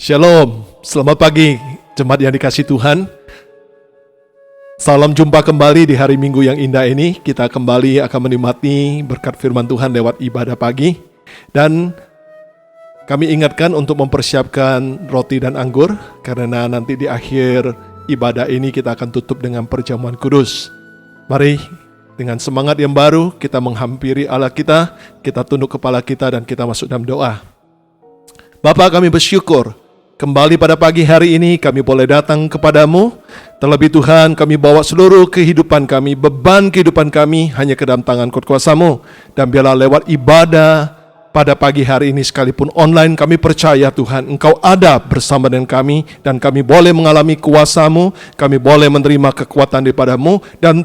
Shalom, selamat pagi jemaat yang dikasihi Tuhan. Salam jumpa kembali di hari Minggu yang indah ini. Kita kembali akan menikmati berkat firman Tuhan lewat ibadah pagi. Dan kami ingatkan untuk mempersiapkan roti dan anggur, karena nanti di akhir ibadah ini kita akan tutup dengan perjamuan kudus. Mari dengan semangat yang baru kita menghampiri Allah kita tunduk kepala kita dan kita masuk dalam doa. Bapa, kami bersyukur kembali pada pagi hari ini kami boleh datang kepadamu. Terlebih Tuhan, kami bawa seluruh kehidupan kami, beban kehidupan kami hanya ke dalam tangan kuasa-Mu. Dan biarlah lewat ibadah pada pagi hari ini sekalipun online, kami percaya Tuhan Engkau ada bersama dengan kami. Dan kami boleh mengalami kuasa-Mu, kami boleh menerima kekuatan daripada-Mu, dan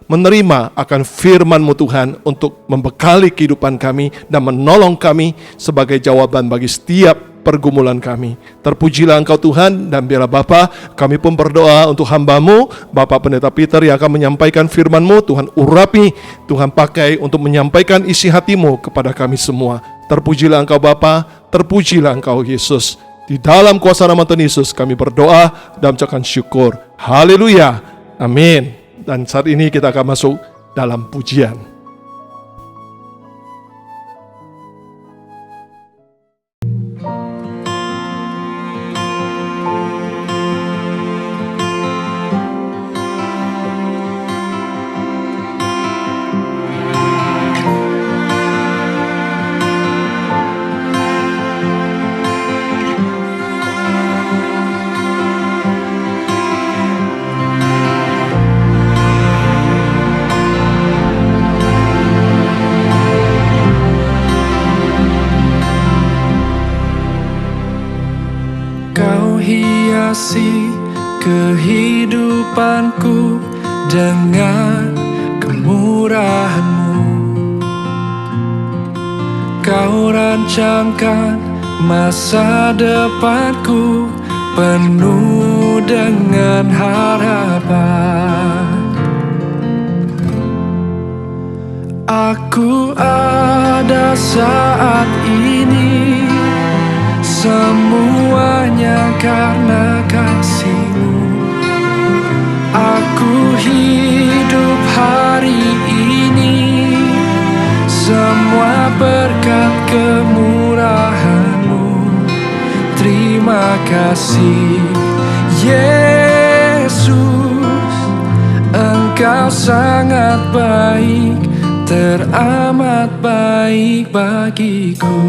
menerima akan firman-Mu Tuhan untuk membekali kehidupan kami dan menolong kami sebagai jawaban bagi setiap pergumulan kami. Terpujilah Engkau Tuhan, dan biarlah Bapa, kami pun berdoa untuk hamba-Mu, Bapak Pendeta Peter yang akan menyampaikan firman-Mu. Tuhan urapi, Tuhan pakai untuk menyampaikan isi hati-Mu kepada kami semua. Terpujilah Engkau Bapa, terpujilah Engkau Yesus. Di dalam kuasa nama Tuhan Yesus kami berdoa dan mengucapkan syukur. Haleluya, amin. Dan saat ini kita akan masuk dalam pujian. Hiasi kehidupanku dengan kemurahan-Mu. Kau rancangkan masa depanku penuh dengan harapan. Aku ada saat ini, semuanya karena kasih-Mu. Aku hidup hari ini, semua berkat kemurahan-Mu. Terima kasih Yesus, Engkau sangat baik, teramat baik bagiku.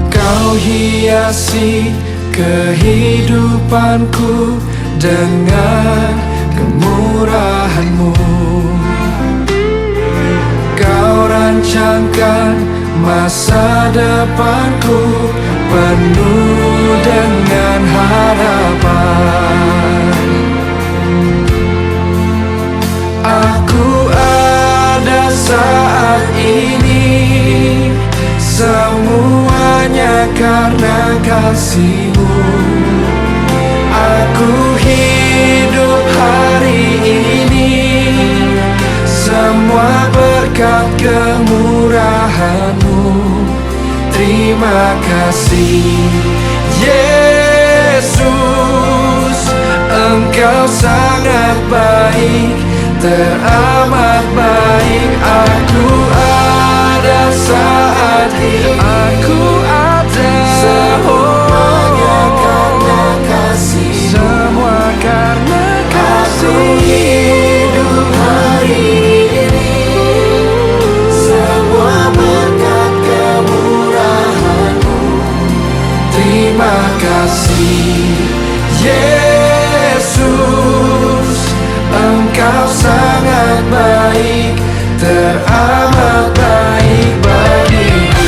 Kau hiasi kehidupanku dengan kemurahan-Mu. Kau rancangkan masa depanku penuh dengan harapan. Aku ada saat ini, semuanya karena kasih-Mu. Aku hidup hari ini, semua berkat kemurahan-Mu. Terima kasih Yesus, Engkau sangat baik, teramat baik. Aku ada saat ini, aku ada, semuanya karena kasih, semua karena kasih. Aku hidup hari ini, semua berkat kemurahan-Mu. Terima kasih Yesus, Engkau sangat baik, teramat baik bagiku.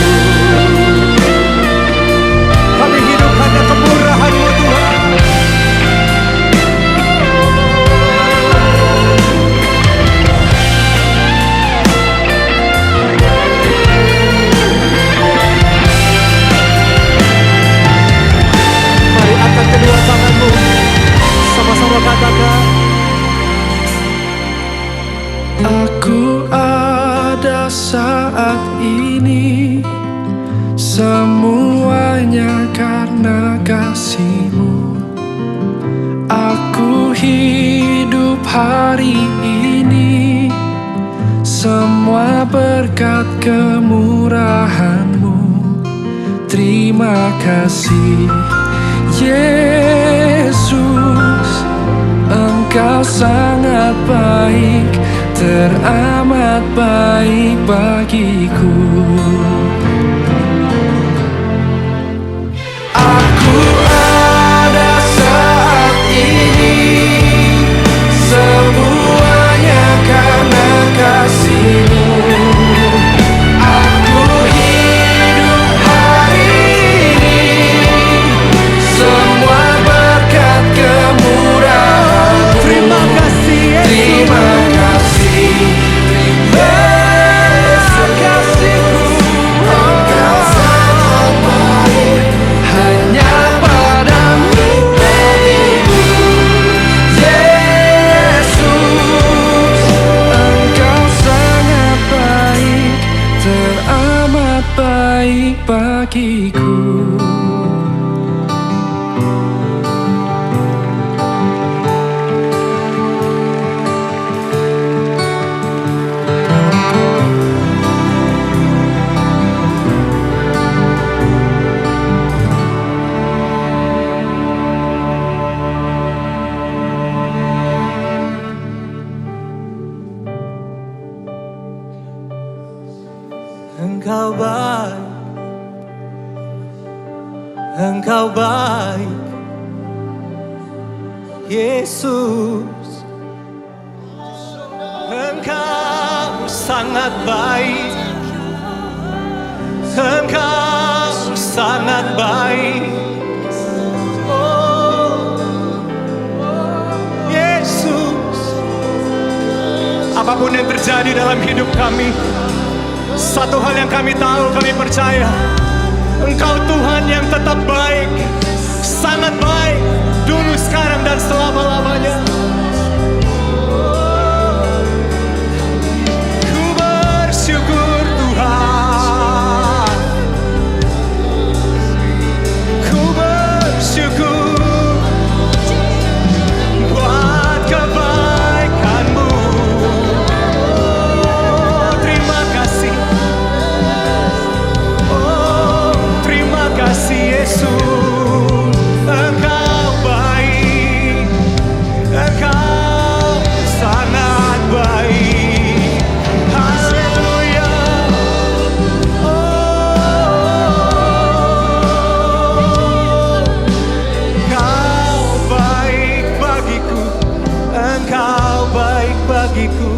hidup hari ini semua berkat kemurahan-Mu. Terima kasih Yesus, Engkau sangat baik, teramat baik bagiku. Aku ada saat ini, semuanya karena kasih-Mu. Aku hidup hari ini, semua berkat kemurahan-Mu. Terima kasih Yesus. Terima kasih kasih-Mu. Engkau sangat baik, hanya padamu bagiku. Yesus, Engkau sangat baik, teramat baik bagiku. Engkau baik, Engkau baik, Yesus. Engkau sangat baik, Engkau sangat baik. Oh, Yesus. Apapun yang terjadi dalam hidup kami, satu hal yang kami tahu, kami percaya, Engkau Tuhan yang tetap baik, sangat baik, dulu, sekarang, dan selama-lamanya. Ku bersyukur Tuhan, ku bersyukur buat kebaikan-Mu. Terima kasih. Terima kasih Yesus, Engkau baik, Engkau sangat baik. Haleluya. Engkau baik bagiku, Engkau baik bagiku.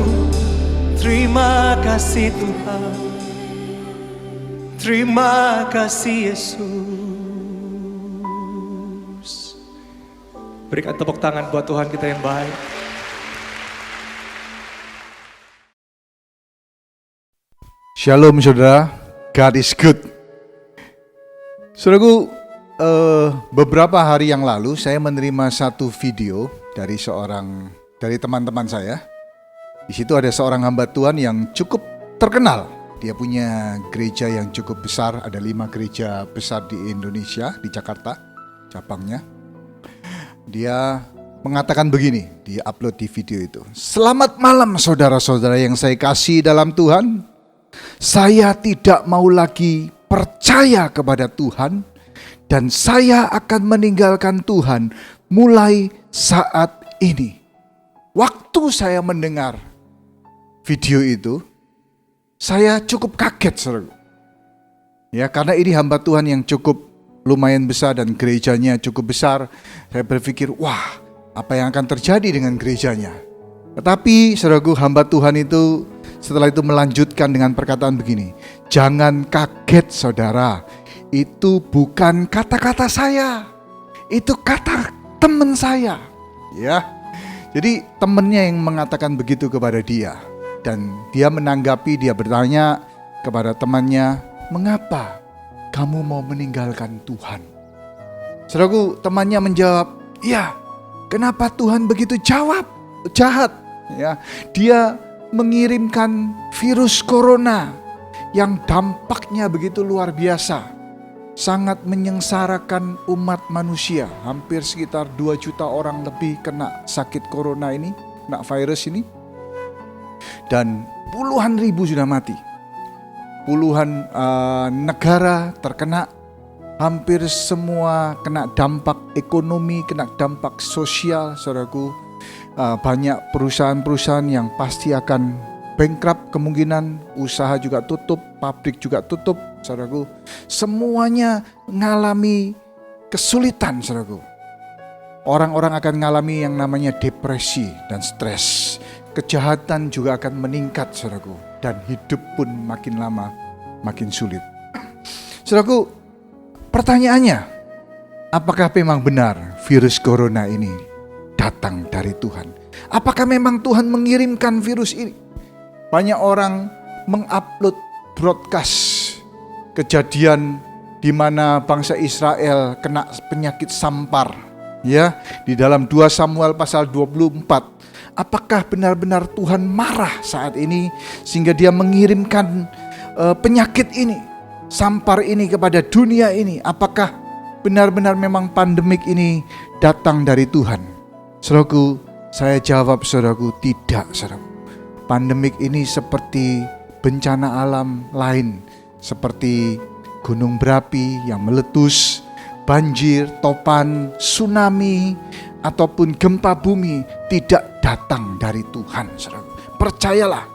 Terima kasih Tuhan, terima kasih Yesus. Berikan tepuk tangan buat Tuhan kita yang baik. Shalom saudara, God is good. Saudaraku, beberapa hari yang lalu saya menerima satu video dari teman-teman saya. Di situ ada seorang hamba Tuhan yang cukup terkenal. Dia punya gereja yang cukup besar, ada 5 gereja besar di Indonesia, di Jakarta, cabangnya. Dia mengatakan begini, di upload di video itu. Selamat malam saudara-saudara yang saya kasih dalam Tuhan. Saya tidak mau lagi percaya kepada Tuhan dan saya akan meninggalkan Tuhan mulai saat ini. Waktu saya mendengar video itu, saya cukup kaget, saudara. Ya, karena ini hamba Tuhan yang cukup lumayan besar dan gerejanya cukup besar. Saya berpikir, wah, apa yang akan terjadi dengan gerejanya? Tetapi, saudaraku, hamba Tuhan itu setelah itu melanjutkan dengan perkataan begini, jangan kaget saudara, itu bukan kata-kata saya, itu kata teman saya. Ya, jadi temannya yang mengatakan begitu kepada dia. Dan dia menanggapi, dia bertanya kepada temannya, mengapa kamu mau meninggalkan Tuhan? Saudaraku, temannya menjawab, ya, kenapa Tuhan begitu jahat? Ya, dia mengirimkan virus corona yang dampaknya begitu luar biasa. sangat menyengsarakan umat manusia. Hampir sekitar 2 juta orang lebih kena sakit corona ini, kena virus ini. Dan puluhan ribu sudah mati. Puluhan negara terkena, hampir semua kena dampak ekonomi, kena dampak sosial, saudaraku. Banyak perusahaan-perusahaan yang pasti akan bankrupt, kemungkinan usaha juga tutup, pabrik juga tutup, saudaraku. Semuanya mengalami kesulitan, saudaraku. Orang-orang akan mengalami yang namanya depresi dan stres. Kejahatan juga akan meningkat, saudaraku. Dan hidup pun makin lama makin sulit. Saudaraku, pertanyaannya, apakah memang benar virus corona ini datang dari Tuhan? Apakah memang Tuhan mengirimkan virus ini? Banyak orang mengupload broadcast kejadian di mana bangsa Israel kena penyakit sampar, ya, di dalam 2 Samuel pasal 24. Apakah benar-benar Tuhan marah saat ini sehingga Dia mengirimkan penyakit ini, sampar ini kepada dunia ini? Apakah benar-benar memang pandemik ini datang dari Tuhan? Saudaraku, saya jawab saudaraku, tidak, saudaraku. Pandemik ini seperti bencana alam lain, seperti gunung berapi yang meletus, banjir, topan, tsunami, ataupun gempa bumi, tidak datang dari Tuhan, saudaraku. Percayalah,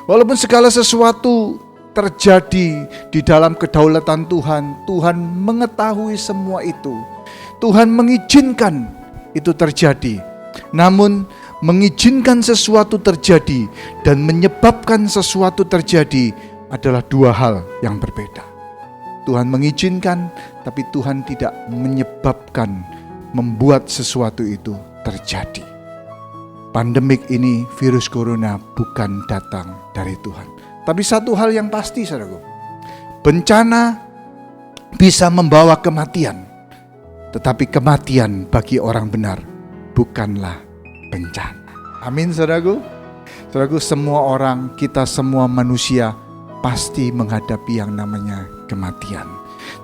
walaupun segala sesuatu terjadi di dalam kedaulatan Tuhan, Tuhan mengetahui semua itu. Tuhan mengizinkan itu terjadi. Namun mengizinkan sesuatu terjadi dan menyebabkan sesuatu terjadi adalah 2 hal yang berbeda. Tuhan mengizinkan, tapi Tuhan tidak menyebabkan, membuat sesuatu itu terjadi. Pandemik ini, virus corona, bukan datang dari Tuhan. Tapi satu hal yang pasti, saudaraku, bencana bisa membawa kematian, tetapi kematian bagi orang benar bukanlah bencana. Amin, saudaraku. Saudaraku, semua orang, kita semua manusia pasti menghadapi yang namanya kematian.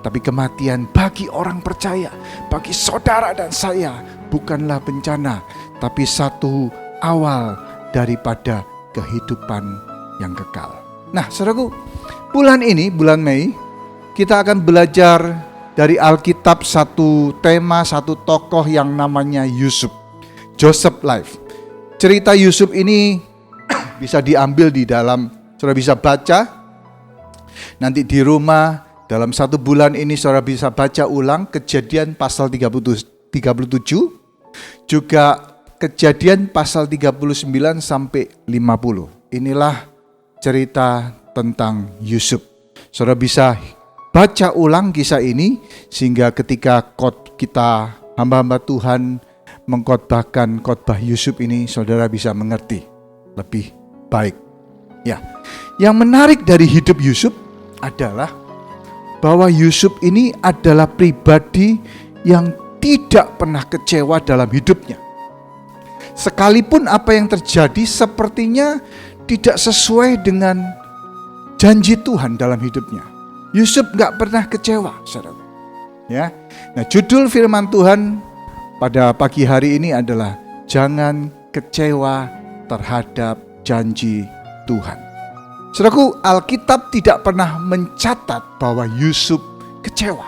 Tapi kematian bagi orang percaya, bagi saudara dan saya, bukanlah bencana, tapi satu awal daripada kehidupan yang kekal. Nah, saudaraku, bulan ini, bulan Mei, kita akan belajar dari Alkitab satu tema, satu tokoh yang namanya Yusuf, Joseph Life. Cerita Yusuf ini bisa diambil di dalam, saudara bisa baca nanti di rumah. Dalam 1 bulan ini saudara bisa baca ulang Kejadian pasal 37, juga Kejadian pasal 39 sampai 50. Inilah cerita tentang Yusuf. Saudara bisa baca ulang kisah ini sehingga ketika kita hamba-hamba Tuhan mengkhotbahkan khotbah Yusuf ini, saudara bisa mengerti lebih baik. Ya, yang menarik dari hidup Yusuf adalah bahwa Yusuf ini adalah pribadi yang tidak pernah kecewa dalam hidupnya. Sekalipun apa yang terjadi sepertinya tidak sesuai dengan janji Tuhan dalam hidupnya, Yusuf gak pernah kecewa, saudara. Ya, nah judul firman Tuhan pada pagi hari ini adalah jangan kecewa terhadap janji Tuhan. Saudaraku, Alkitab tidak pernah mencatat bahwa Yusuf kecewa.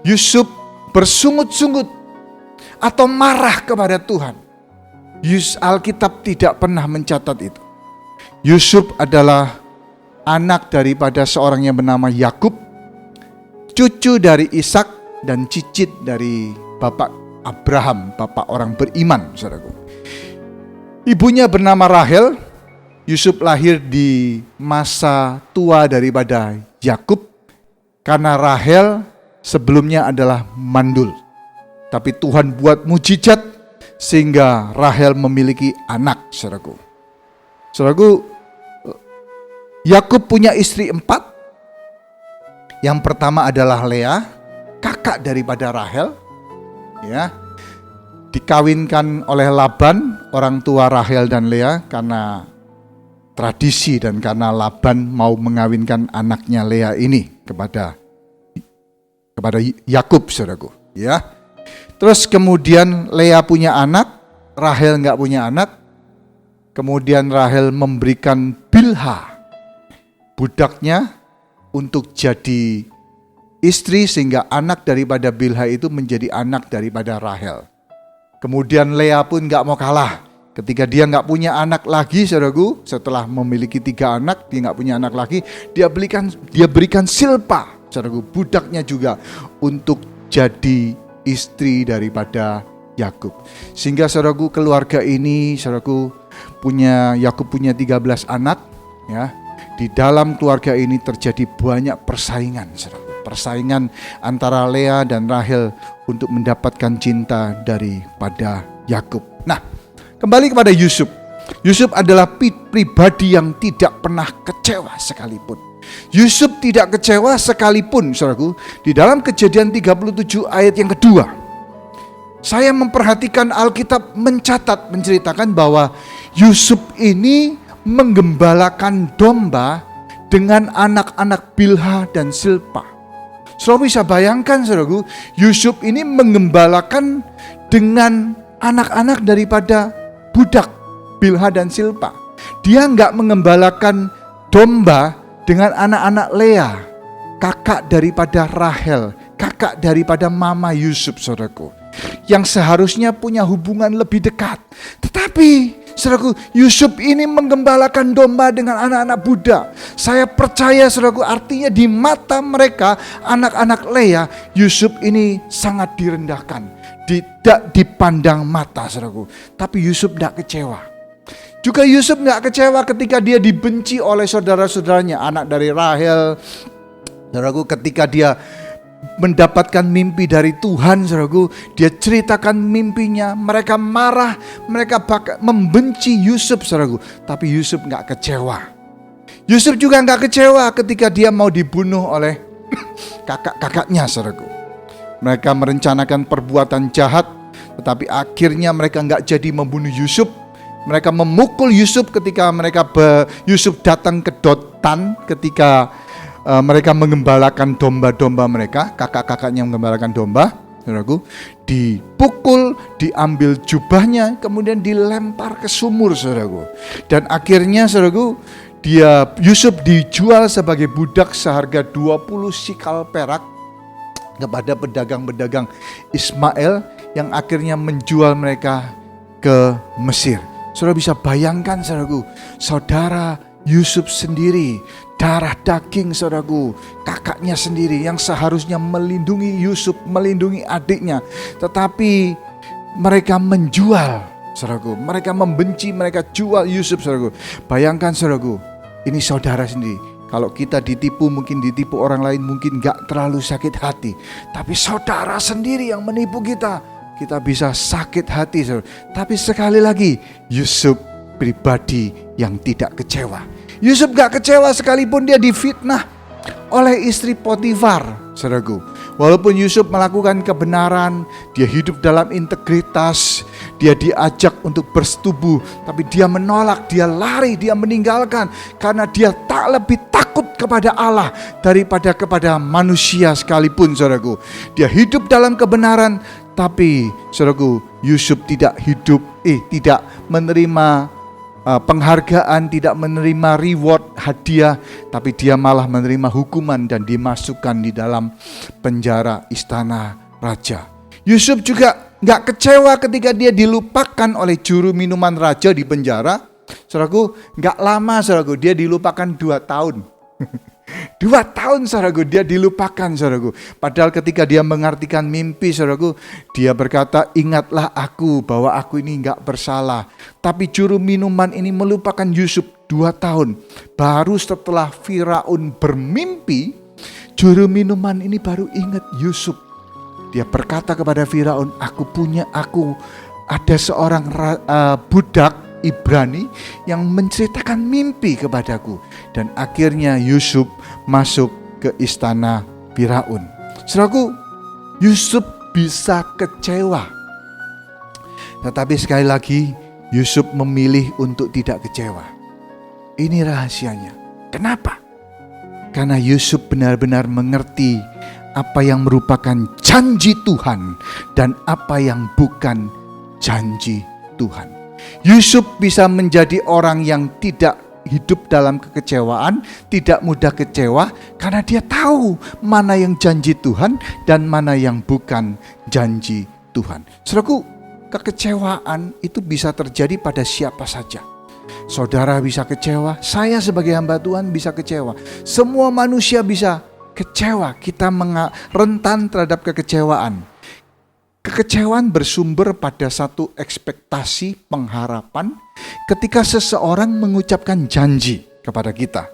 Yusuf bersungut-sungut atau marah kepada Tuhan. Alkitab tidak pernah mencatat itu. Yusuf adalah anak daripada seorang yang bernama Yakub, cucu dari Ishak dan cicit dari bapak Abraham, bapak orang beriman, saudaraku. Ibunya bernama Rahel. Yusuf lahir di masa tua daripada Yakub karena Rahel sebelumnya adalah mandul. Tapi Tuhan buat mujizat sehingga Rahel memiliki anak, saudaraku. Saudaraku, Yakub punya istri 4. Yang pertama adalah Lea, kakak daripada Rahel. Ya, dikawinkan oleh Laban, orang tua Rahel dan Lea, karena tradisi dan karena Laban mau mengawinkan anaknya Lea ini kepada kepada Yakub, saudaraku. Ya. Terus kemudian Lea punya anak, Rahel nggak punya anak. Kemudian Rahel memberikan Bilha, budaknya, untuk jadi istri, sehingga anak daripada Bilha itu menjadi anak daripada Rahel. Kemudian Lea pun nggak mau kalah. Ketika dia nggak punya anak lagi, saudaraku, setelah memiliki 3 anak, dia nggak punya anak lagi, dia berikan Silpa, saudaraku, budaknya juga, untuk jadi istri daripada Yakub. Sehingga saudaraku, keluarga ini, saudaraku, Yakub punya 13 anak, ya. Di dalam keluarga ini terjadi banyak persaingan, saudaraku. Persaingan antara Lea dan Rahel untuk mendapatkan cinta daripada Yakub. Nah, kembali kepada Yusuf. Yusuf adalah pribadi yang tidak pernah kecewa sekalipun. Yusuf tidak kecewa sekalipun, saudaraku. Di dalam Kejadian 37 ayat yang kedua, saya memperhatikan Alkitab menceritakan bahwa Yusuf ini menggembalakan domba dengan anak-anak Bilha dan Silpa. Saudara bisa bayangkan, saudaraku, Yusuf ini menggembalakan dengan anak-anak daripada budak Bilha dan Silpa. Dia nggak mengembalakan domba dengan anak-anak Lea, kakak daripada Rahel, kakak daripada mama Yusuf, saudaraku, yang seharusnya punya hubungan lebih dekat. Tetapi, saudaraku, Yusuf ini menggembalakan domba dengan anak-anak budak. Saya percaya, saudaraku, artinya di mata mereka, anak-anak Lea, Yusuf ini sangat direndahkan, tidak dipandang mata, saudaraku. Tapi Yusuf tidak kecewa. Juga Yusuf tidak kecewa ketika dia dibenci oleh saudara-saudaranya, anak dari Rahel. Saudaraku, ketika dia mendapatkan mimpi dari Tuhan, saudaraku, dia ceritakan mimpinya, mereka marah, mereka membenci Yusuf, saudaraku. Tapi Yusuf nggak kecewa. Yusuf juga nggak kecewa ketika dia mau dibunuh oleh kakak-kakaknya, saudaraku. Mereka merencanakan perbuatan jahat, tetapi akhirnya mereka nggak jadi membunuh Yusuf. Mereka memukul Yusuf ketika Yusuf datang ke Dotan ketika mereka mengembalakan domba-domba mereka, kakak-kakaknya mengembalakan domba, saudaraku, dipukul, diambil jubahnya, kemudian dilempar ke sumur, saudaraku. Dan akhirnya, saudaraku, Yusuf dijual sebagai budak seharga 20 sikal perak kepada pedagang-pedagang Ismail yang akhirnya menjual mereka ke Mesir. Saudara bisa bayangkan, saudaraku, saudara Yusuf sendiri, darah daging, saudaraku, kakaknya sendiri yang seharusnya melindungi Yusuf, melindungi adiknya, tetapi mereka menjual, saudaraku, mereka membenci, mereka jual Yusuf, saudaraku. Bayangkan, saudaraku, ini saudara sendiri. Kalau kita ditipu, mungkin ditipu orang lain, mungkin gak terlalu sakit hati. Tapi saudara sendiri yang menipu kita bisa sakit hati, saudara. Tapi sekali lagi, Yusuf pribadi yang tidak kecewa. Yusuf gak kecewa sekalipun dia difitnah oleh istri Potifar, saudaraku. Walaupun Yusuf melakukan kebenaran, dia hidup dalam integritas, dia diajak untuk bersetubuh, tapi dia menolak, dia lari, dia meninggalkan, karena dia tak lebih takut kepada Allah daripada kepada manusia sekalipun, saudaraku. Dia hidup dalam kebenaran, tapi saudaraku, Yusuf tidak menerima penghargaan, tidak menerima reward, hadiah, tapi dia malah menerima hukuman dan dimasukkan di dalam penjara istana raja. Yusuf juga gak kecewa ketika dia dilupakan oleh juru minuman raja di penjara. Saudaraku, gak lama, saudaraku, dia dilupakan 2 tahun. 2 tahun, saudaraku, dia dilupakan, saudaraku. Padahal ketika dia mengartikan mimpi, saudaraku, dia berkata, ingatlah aku bahwa aku ini gak bersalah. Tapi juru minuman ini melupakan Yusuf 2 tahun. Baru setelah Firaun bermimpi, juru minuman ini baru ingat Yusuf. Dia berkata kepada Firaun, aku ada seorang budak Ibrani yang menceritakan mimpi kepadaku. Dan akhirnya Yusuf masuk ke istana Firaun. Saudaraku, Yusuf bisa kecewa, tetapi sekali lagi Yusuf memilih untuk tidak kecewa. Ini rahasianya. Kenapa? Karena Yusuf benar-benar mengerti apa yang merupakan janji Tuhan dan apa yang bukan janji Tuhan. Yusuf bisa menjadi orang yang tidak hidup dalam kekecewaan, tidak mudah kecewa, karena dia tahu mana yang janji Tuhan dan mana yang bukan janji Tuhan. Saudaraku, kekecewaan itu bisa terjadi pada siapa saja. Saudara bisa kecewa, saya sebagai hamba Tuhan bisa kecewa. Semua manusia bisa kecewa, kita rentan terhadap kekecewaan. Kekecewaan bersumber pada satu ekspektasi, pengharapan ketika seseorang mengucapkan janji kepada kita.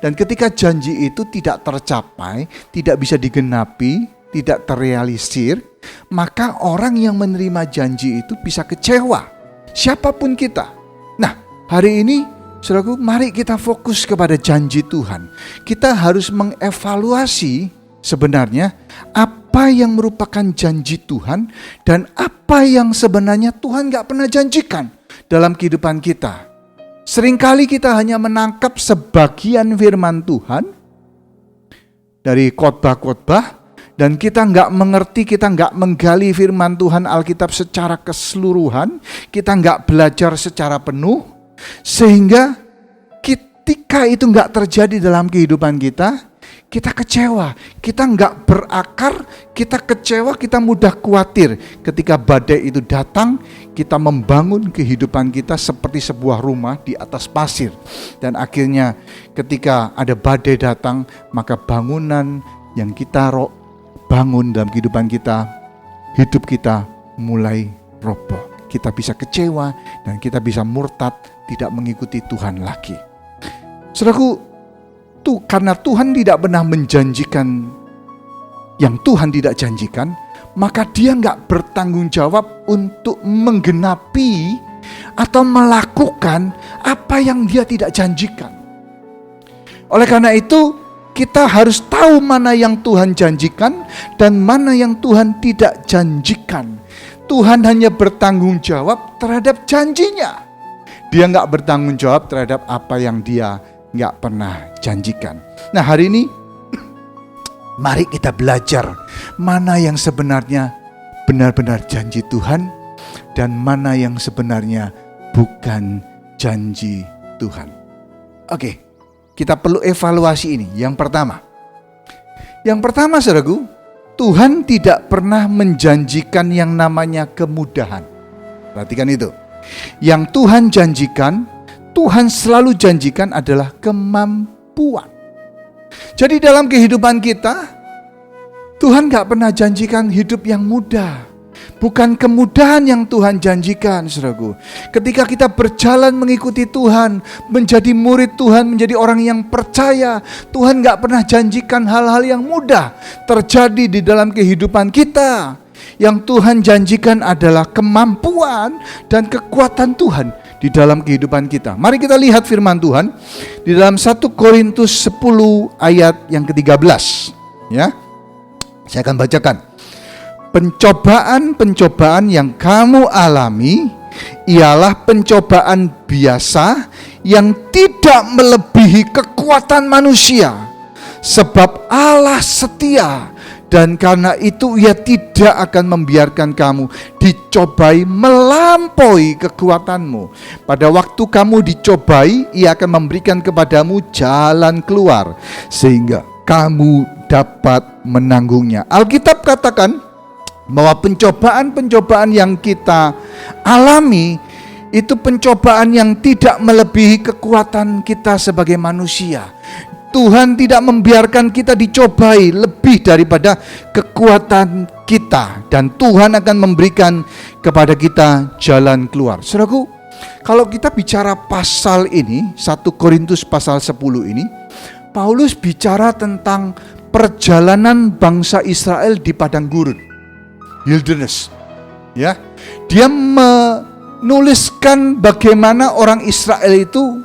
Dan ketika janji itu tidak tercapai, tidak bisa digenapi, tidak terrealisir, maka orang yang menerima janji itu bisa kecewa, siapapun kita. Nah, hari ini saudaraku, mari kita fokus kepada janji Tuhan. Kita harus mengevaluasi sebenarnya apa yang merupakan janji Tuhan dan apa yang sebenarnya Tuhan gak pernah janjikan dalam kehidupan kita. Seringkali kita hanya menangkap sebagian firman Tuhan dari khotbah-khotbah dan kita gak mengerti, kita gak menggali firman Tuhan Alkitab secara keseluruhan, kita gak belajar secara penuh, sehingga ketika itu gak terjadi dalam kehidupan kita, kita kecewa, kita nggak berakar, kita kecewa, kita mudah khawatir. Ketika badai itu datang, kita membangun kehidupan kita seperti sebuah rumah di atas pasir. Dan akhirnya ketika ada badai datang, maka bangunan yang kita bangun dalam kehidupan kita, hidup kita mulai roboh. Kita bisa kecewa dan kita bisa murtad, tidak mengikuti Tuhan lagi. Saudaraku, karena Tuhan tidak pernah menjanjikan yang Tuhan tidak janjikan, maka dia nggak bertanggung jawab untuk menggenapi atau melakukan apa yang dia tidak janjikan. Oleh karena itu, kita harus tahu mana yang Tuhan janjikan dan mana yang Tuhan tidak janjikan. Tuhan hanya bertanggung jawab terhadap janjinya. Dia nggak bertanggung jawab terhadap apa yang dia nggak pernah janjikan. Nah, hari ini mari kita belajar mana yang sebenarnya benar-benar janji Tuhan dan mana yang sebenarnya bukan janji Tuhan. Oke, kita perlu evaluasi ini. Yang pertama saudaraku, Tuhan tidak pernah menjanjikan yang namanya kemudahan. Perhatikan itu. Yang Tuhan janjikan, Tuhan selalu janjikan adalah kemampuan. Jadi dalam kehidupan kita, Tuhan gak pernah janjikan hidup yang mudah. Bukan kemudahan yang Tuhan janjikan, saudaraku. Ketika kita berjalan mengikuti Tuhan, menjadi murid Tuhan, menjadi orang yang percaya, Tuhan gak pernah janjikan hal-hal yang mudah terjadi di dalam kehidupan kita. Yang Tuhan janjikan adalah kemampuan dan kekuatan Tuhan di dalam kehidupan kita. Mari kita lihat firman Tuhan di dalam 1 Korintus 10 ayat yang ke-13. Ya, saya akan bacakan. Pencobaan-pencobaan yang kamu alami ialah pencobaan biasa yang tidak melebihi kekuatan manusia. Sebab Allah setia, dan karena itu Ia tidak akan membiarkan kamu dicobai melampaui kekuatanmu. Pada waktu kamu dicobai, Ia akan memberikan kepadamu jalan keluar sehingga kamu dapat menanggungnya. Alkitab katakan bahwa pencobaan-pencobaan yang kita alami itu pencobaan yang tidak melebihi kekuatan kita sebagai manusia. Tuhan tidak membiarkan kita dicobai lebih daripada kekuatan kita, dan Tuhan akan memberikan kepada kita jalan keluar. Saudaraku, kalau kita bicara pasal ini, 1 Korintus pasal 10 ini, Paulus bicara tentang perjalanan bangsa Israel di padang gurun, wilderness. Ya, dia menuliskan bagaimana orang Israel itu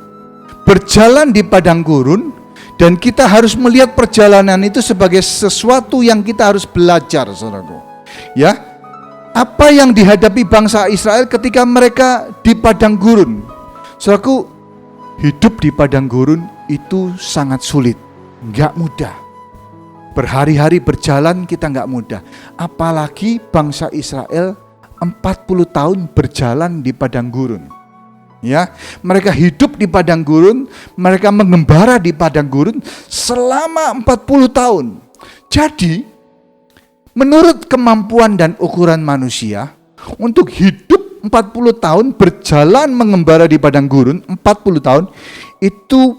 berjalan di padang gurun. Dan kita harus melihat perjalanan itu sebagai sesuatu yang kita harus belajar, saudaraku. Ya, apa yang dihadapi bangsa Israel ketika mereka di padang gurun? Saudaraku, hidup di padang gurun itu sangat sulit, nggak mudah. Berhari-hari berjalan kita nggak mudah. Apalagi bangsa Israel 40 tahun berjalan di padang gurun. Ya, mereka hidup di padang gurun, mereka mengembara di padang gurun selama 40 tahun. Jadi, menurut kemampuan dan ukuran manusia, untuk hidup 40 tahun berjalan mengembara di padang gurun 40 tahun itu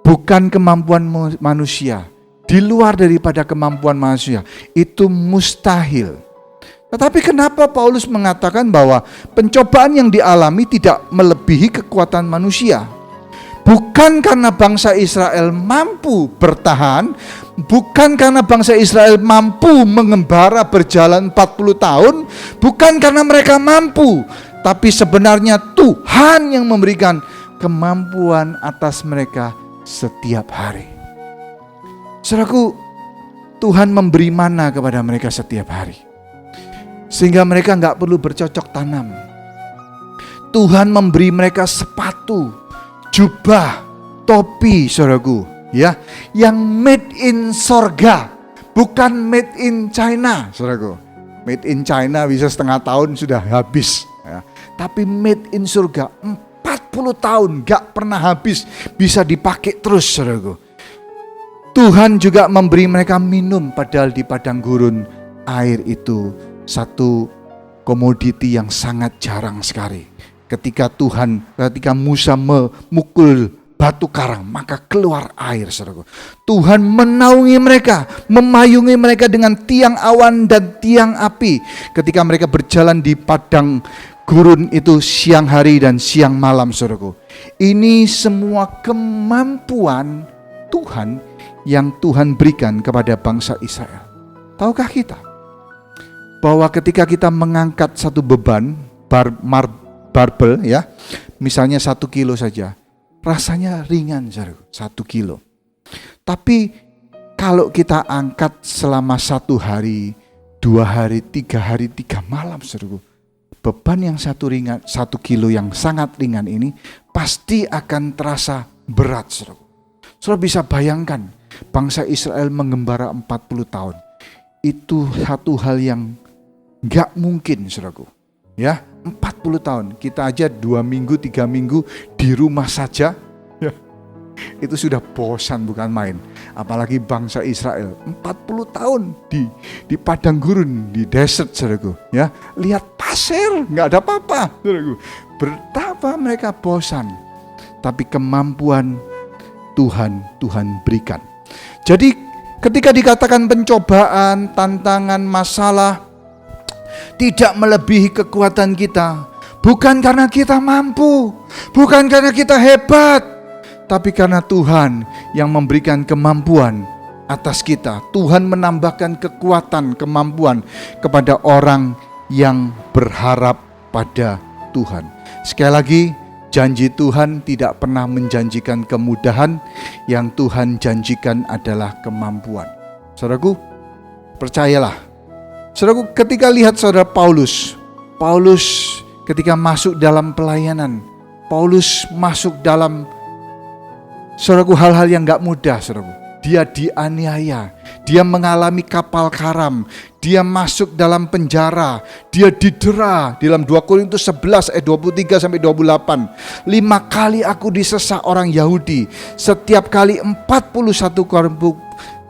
bukan kemampuan manusia. Di luar daripada kemampuan manusia, itu mustahil. Tetapi kenapa Paulus mengatakan bahwa pencobaan yang dialami tidak melebihi kekuatan manusia? Bukan karena bangsa Israel mampu bertahan, bukan karena bangsa Israel mampu mengembara berjalan 40 tahun, bukan karena mereka mampu, tapi sebenarnya Tuhan yang memberikan kemampuan atas mereka setiap hari. Saudaraku, Tuhan memberi mana kepada mereka setiap hari, sehingga mereka nggak perlu bercocok tanam. Tuhan memberi mereka sepatu, jubah, topi, saudaraku, ya, yang made in sorga, bukan made in China, saudaraku. Made in China bisa setengah tahun sudah habis, ya. Tapi made in surga 40 tahun nggak pernah habis, bisa dipakai terus, saudaraku. Tuhan juga memberi mereka minum, padahal di padang gurun air itu satu komoditi yang sangat jarang sekali. Ketika Musa memukul batu karang, maka keluar air, saudaraku. Tuhan menaungi mereka, memayungi mereka dengan tiang awan dan tiang api. Ketika mereka berjalan di padang gurun itu siang hari dan siang malam, saudaraku. Ini semua kemampuan Tuhan yang Tuhan berikan kepada bangsa Israel. Tahukah kita bahwa ketika kita mengangkat satu beban barbel, ya, misalnya 1 kilo saja, rasanya ringan, 1 kilo. Tapi kalau kita angkat selama 1 hari, 2 hari, 3 hari, 3 malam, beban yang 1 kilo yang sangat ringan ini pasti akan terasa berat, Saudara bisa bayangkan bangsa Israel mengembara 40 tahun. Itu satu hal yang gak mungkin, saudaraku. Ya, 40 tahun. Kita aja 2 minggu, 3 minggu di rumah saja, ya, itu sudah bosan bukan main. Apalagi bangsa Israel 40 tahun di padang gurun, di desert, saudaraku. Ya, lihat pasir, gak ada apa-apa, saudaraku. Betapa mereka bosan. Tapi kemampuan Tuhan berikan. Jadi ketika dikatakan pencobaan, tantangan, masalah tidak melebihi kekuatan kita, bukan karena kita mampu, bukan karena kita hebat, tapi karena Tuhan yang memberikan kemampuan atas kita. Tuhan menambahkan kekuatan, kemampuan kepada orang yang berharap pada Tuhan. Sekali lagi, janji Tuhan tidak pernah menjanjikan kemudahan, yang Tuhan janjikan adalah kemampuan. Saudaraku, percayalah. Saudaraku, ketika lihat saudara Paulus ketika masuk dalam pelayanan, Paulus masuk dalam, saudaraku, hal-hal yang gak mudah, saudaraku. Dia dianiaya, dia mengalami kapal karam, dia masuk dalam penjara, dia didera. Dalam 2 Korintus 11 ayat 23 sampai 28. 5 kali aku disesah orang Yahudi, setiap kali 41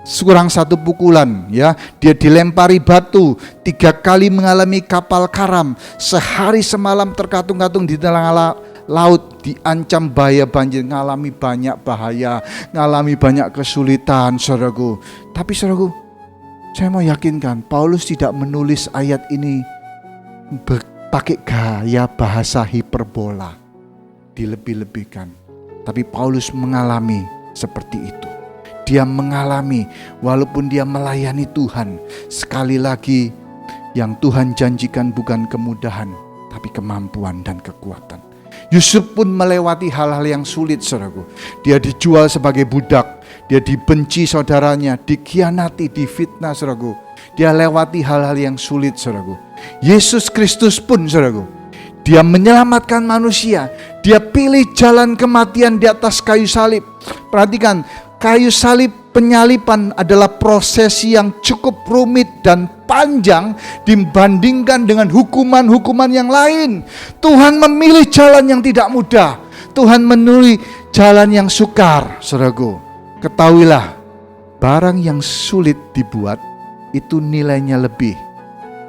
kurang 1 pukulan, ya. Dia dilempari batu, 3 kali mengalami kapal karam, sehari semalam terkatung-katung di tengah laut, diancam bahaya banjir, ngalami banyak bahaya, ngalami banyak kesulitan, saudaraku. Tapi saudaraku, saya mau yakinkan, Paulus tidak menulis ayat ini pakai gaya bahasa hiperbola, dilebih-lebihkan. Tapi Paulus mengalami seperti itu. Dia mengalami, walaupun dia melayani Tuhan, sekali lagi yang Tuhan janjikan bukan kemudahan, tapi kemampuan dan kekuatan. Yusuf pun melewati hal-hal yang sulit, saudaraku. Dia dijual sebagai budak, dia dibenci saudaranya, dikhianati, difitnah, saudaraku. Dia lewati hal-hal yang sulit, saudaraku. Yesus Kristus pun, saudaraku, dia menyelamatkan manusia. Dia pilih jalan kematian di atas kayu salib. Perhatikan, kayu salib penyaliban adalah prosesi yang cukup rumit dan panjang dibandingkan dengan hukuman-hukuman yang lain. Tuhan memilih jalan yang tidak mudah. Tuhan memilih jalan yang sukar. Saudaraku, ketahuilah, barang yang sulit dibuat itu nilainya lebih.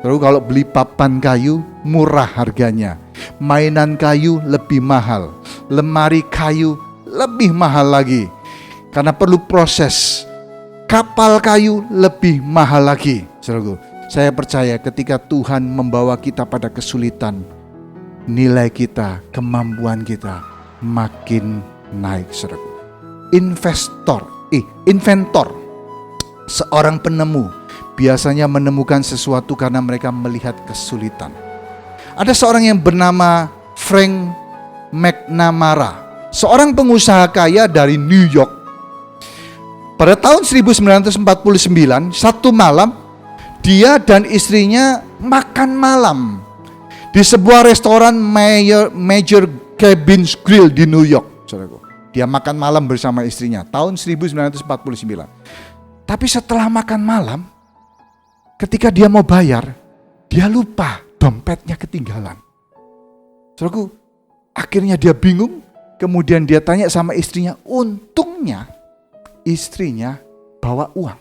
Lalu kalau beli papan kayu, murah harganya. Mainan kayu lebih mahal. Lemari kayu lebih mahal lagi. Karena perlu proses. Kapal kayu lebih mahal lagi. Saudaraku, saya percaya ketika Tuhan membawa kita pada kesulitan, nilai kita, kemampuan kita makin naik. Saudaraku, inventor, seorang penemu biasanya menemukan sesuatu karena mereka melihat kesulitan. Ada seorang yang bernama Frank McNamara, seorang pengusaha kaya dari New York. Pada tahun 1949, satu malam dia dan istrinya makan malam di sebuah restoran Major Cabins Grill di New York. Dia makan malam bersama istrinya tahun 1949. Tapi setelah makan malam, ketika dia mau bayar, dia lupa dompetnya ketinggalan. Saudaraku, akhirnya dia bingung, kemudian dia tanya sama istrinya, untungnya istrinya bawa uang.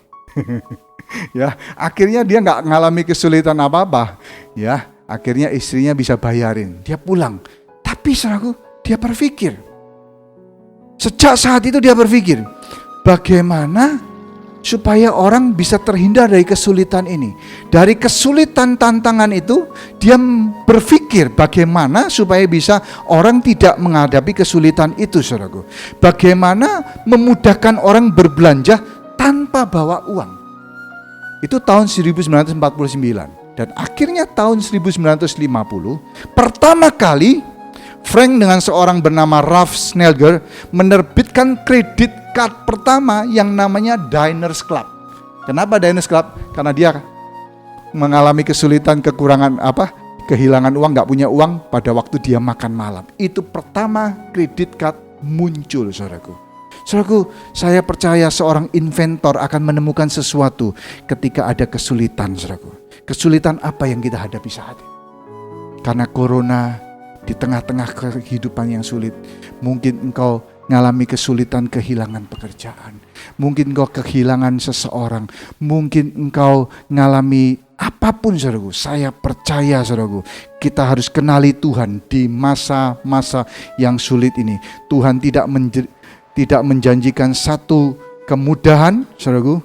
Ya, akhirnya dia nggak ngalami kesulitan apa-apa. Ya, akhirnya istrinya bisa bayarin. Dia pulang. Tapi saudaraku, dia berpikir. Sejak saat itu dia berpikir, bagaimana supaya orang bisa terhindar dari kesulitan ini. Dari kesulitan tantangan itu, dia berpikir bagaimana supaya bisa orang tidak menghadapi kesulitan itu, saudaraku. Bagaimana memudahkan orang berbelanja tanpa bawa uang. Itu tahun 1949. Dan akhirnya tahun 1950, pertama kali Frank dengan seorang bernama Ralph Schneider menerbitkan kredit card pertama yang namanya Diners Club. Kenapa Diners Club? Karena dia mengalami kesulitan, kehilangan uang, gak punya uang pada waktu dia makan malam. Itu pertama kredit card muncul, saudaraku. Saudaraku, saya percaya seorang inventor akan menemukan sesuatu ketika ada kesulitan, saudaraku. Kesulitan apa yang kita hadapi saat ini? Karena corona, di tengah-tengah kehidupan yang sulit, mungkin engkau ngalami kesulitan kehilangan pekerjaan, mungkin engkau kehilangan seseorang, mungkin engkau ngalami apapun, saudaraku. Saya percaya, saudaraku, kita harus kenali Tuhan di masa-masa yang sulit ini. Tuhan tidak menjanjikan satu kemudahan, saudaraku,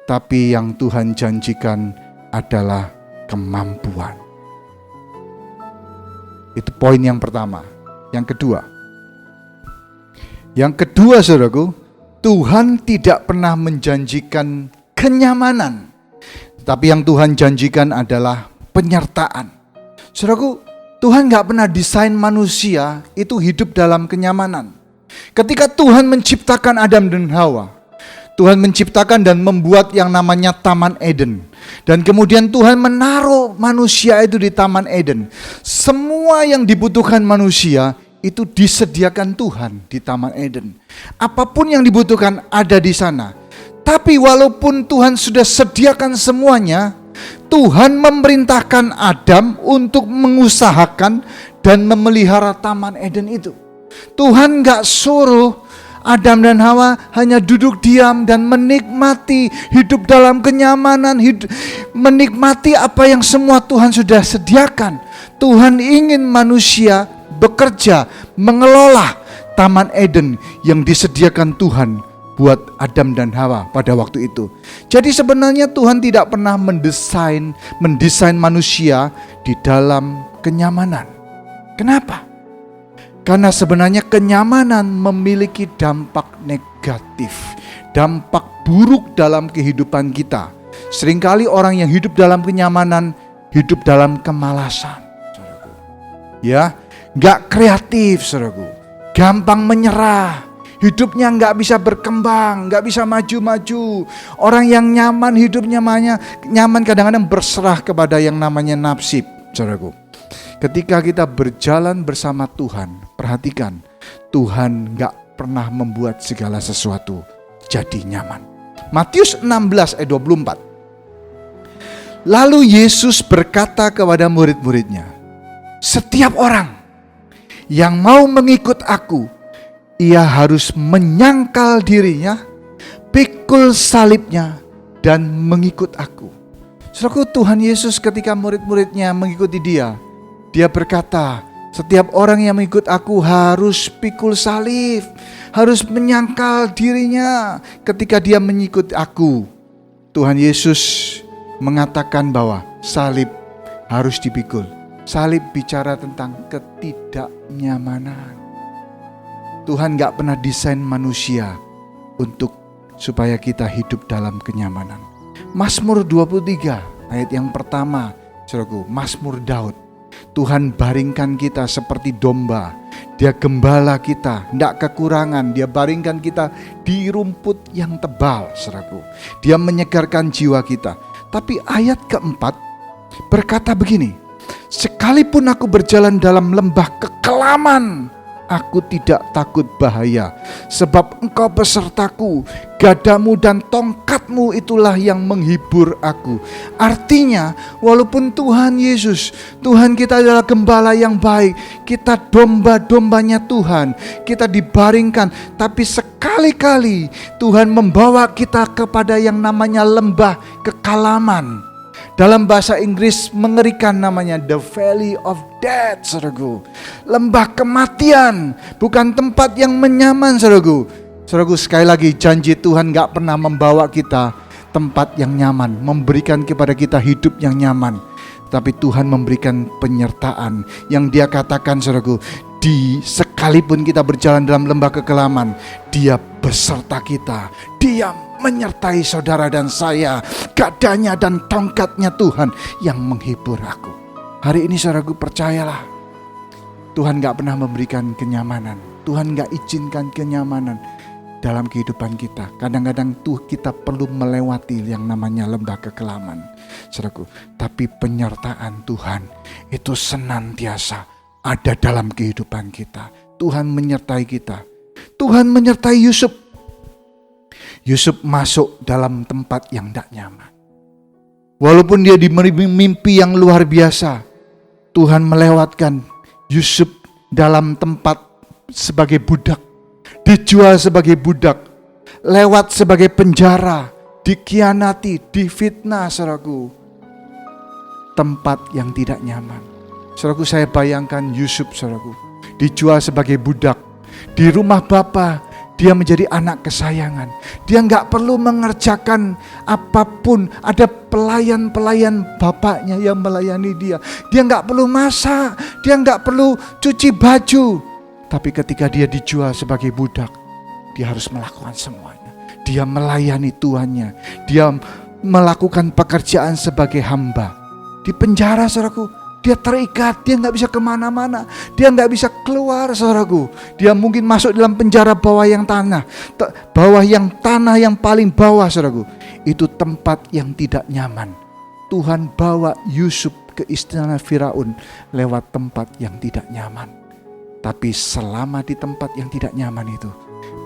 tapi yang Tuhan janjikan adalah kemampuan. Itu poin yang pertama. Yang kedua, saudaraku, Tuhan tidak pernah menjanjikan kenyamanan, tapi yang Tuhan janjikan adalah penyertaan. Saudaraku, Tuhan gak pernah desain manusia itu hidup dalam kenyamanan. Ketika Tuhan menciptakan Adam dan Hawa, Tuhan menciptakan dan membuat yang namanya Taman Eden. Dan kemudian Tuhan menaruh manusia itu di Taman Eden. Semua yang dibutuhkan manusia itu disediakan Tuhan di Taman Eden. Apapun yang dibutuhkan ada di sana. Tapi walaupun Tuhan sudah sediakan semuanya, Tuhan memerintahkan Adam untuk mengusahakan dan memelihara Taman Eden itu. Tuhan gak suruh Adam dan Hawa hanya duduk diam dan menikmati hidup dalam kenyamanan, menikmati apa yang semua Tuhan sudah sediakan. Tuhan ingin manusia bekerja, mengelola Taman Eden yang disediakan Tuhan buat Adam dan Hawa pada waktu itu. Jadi sebenarnya Tuhan tidak pernah mendesain manusia di dalam kenyamanan. Kenapa? Karena sebenarnya kenyamanan memiliki dampak negatif, dampak buruk dalam kehidupan kita. Seringkali orang yang hidup dalam kenyamanan hidup dalam kemalasan, saudaraku. Ya, gak kreatif, saudaraku. Gampang menyerah, hidupnya gak bisa berkembang, gak bisa maju-maju. Orang yang nyaman, hidupnya nyaman kadang-kadang berserah kepada yang namanya nafsib, saudaraku. Ketika kita berjalan bersama Tuhan, perhatikan, Tuhan gak pernah membuat segala sesuatu jadi nyaman. Matius 16 ayat 24. Lalu Yesus berkata kepada murid-muridnya, setiap orang yang mau mengikut aku, ia harus menyangkal dirinya, pikul salibnya, dan mengikut aku. Saudaraku, Tuhan Yesus ketika murid-muridnya mengikuti dia berkata, setiap orang yang mengikut aku harus pikul salib, harus menyangkal dirinya. Ketika dia mengikut aku, Tuhan Yesus mengatakan bahwa salib harus dipikul. Salib bicara tentang ketidaknyamanan. Tuhan gak pernah desain manusia untuk supaya kita hidup dalam kenyamanan. Mazmur 23 ayat yang pertama, saudaraku, Mazmur Daud. Tuhan baringkan kita seperti domba. Dia gembala kita, tidak kekurangan. Dia baringkan kita di rumput yang tebal, saudaraku. Dia menyegarkan jiwa kita. Tapi ayat keempat berkata begini, sekalipun aku berjalan dalam lembah kekelaman, aku tidak takut bahaya, sebab Engkau besertaku, gadamu dan tongkatmu itulah yang menghibur aku. Artinya, walaupun Tuhan Yesus, Tuhan kita adalah gembala yang baik, kita domba-dombanya Tuhan, kita dibaringkan, tapi sekali-kali Tuhan membawa kita kepada yang namanya lembah kekelaman. Dalam bahasa Inggris mengerikan, namanya the valley of death, saudaraku. Lembah kematian, bukan tempat yang menyaman, saudaraku. Saudaraku, sekali lagi, janji Tuhan gak pernah membawa kita tempat yang nyaman, memberikan kepada kita hidup yang nyaman. Tapi Tuhan memberikan penyertaan yang Dia katakan, saudaraku, sekalipun kita berjalan dalam lembah kekelaman, Dia beserta kita. Dia menyertai saudara dan saya, gadanya dan tongkatnya Tuhan yang menghibur aku. Hari ini saudaraku, percayalah, Tuhan gak pernah memberikan kenyamanan. Tuhan gak izinkan kenyamanan dalam kehidupan kita. Kadang-kadang tuh kita perlu melewati yang namanya lembah kekelaman, saudaraku. Tapi penyertaan Tuhan itu senantiasa ada dalam kehidupan kita. Tuhan menyertai kita. Tuhan menyertai Yusuf. Yusuf masuk dalam tempat yang tidak nyaman. Walaupun dia diberi mimpi yang luar biasa, Tuhan melewatkan Yusuf dalam tempat sebagai budak, dijual sebagai budak, lewat sebagai penjara, dikhianati, difitnah, saudaraku. Tempat yang tidak nyaman. Saudaraku, saya bayangkan Yusuf, saudaraku, dijual sebagai budak di rumah bapa. Dia menjadi anak kesayangan. Dia gak perlu mengerjakan apapun. Ada pelayan-pelayan bapaknya yang melayani dia. Dia gak perlu masak. Dia gak perlu cuci baju. Tapi ketika dia dijual sebagai budak, dia harus melakukan semuanya. Dia melayani tuannya. Dia melakukan pekerjaan sebagai hamba. Di penjara, saudaraku. Dia terikat, dia gak bisa kemana-mana. Dia gak bisa keluar, saudaraku. Dia mungkin masuk dalam penjara bawah yang tanah yang paling bawah, saudaraku. Itu tempat yang tidak nyaman. Tuhan bawa Yusuf ke istana Firaun lewat tempat yang tidak nyaman. Tapi selama di tempat yang tidak nyaman itu,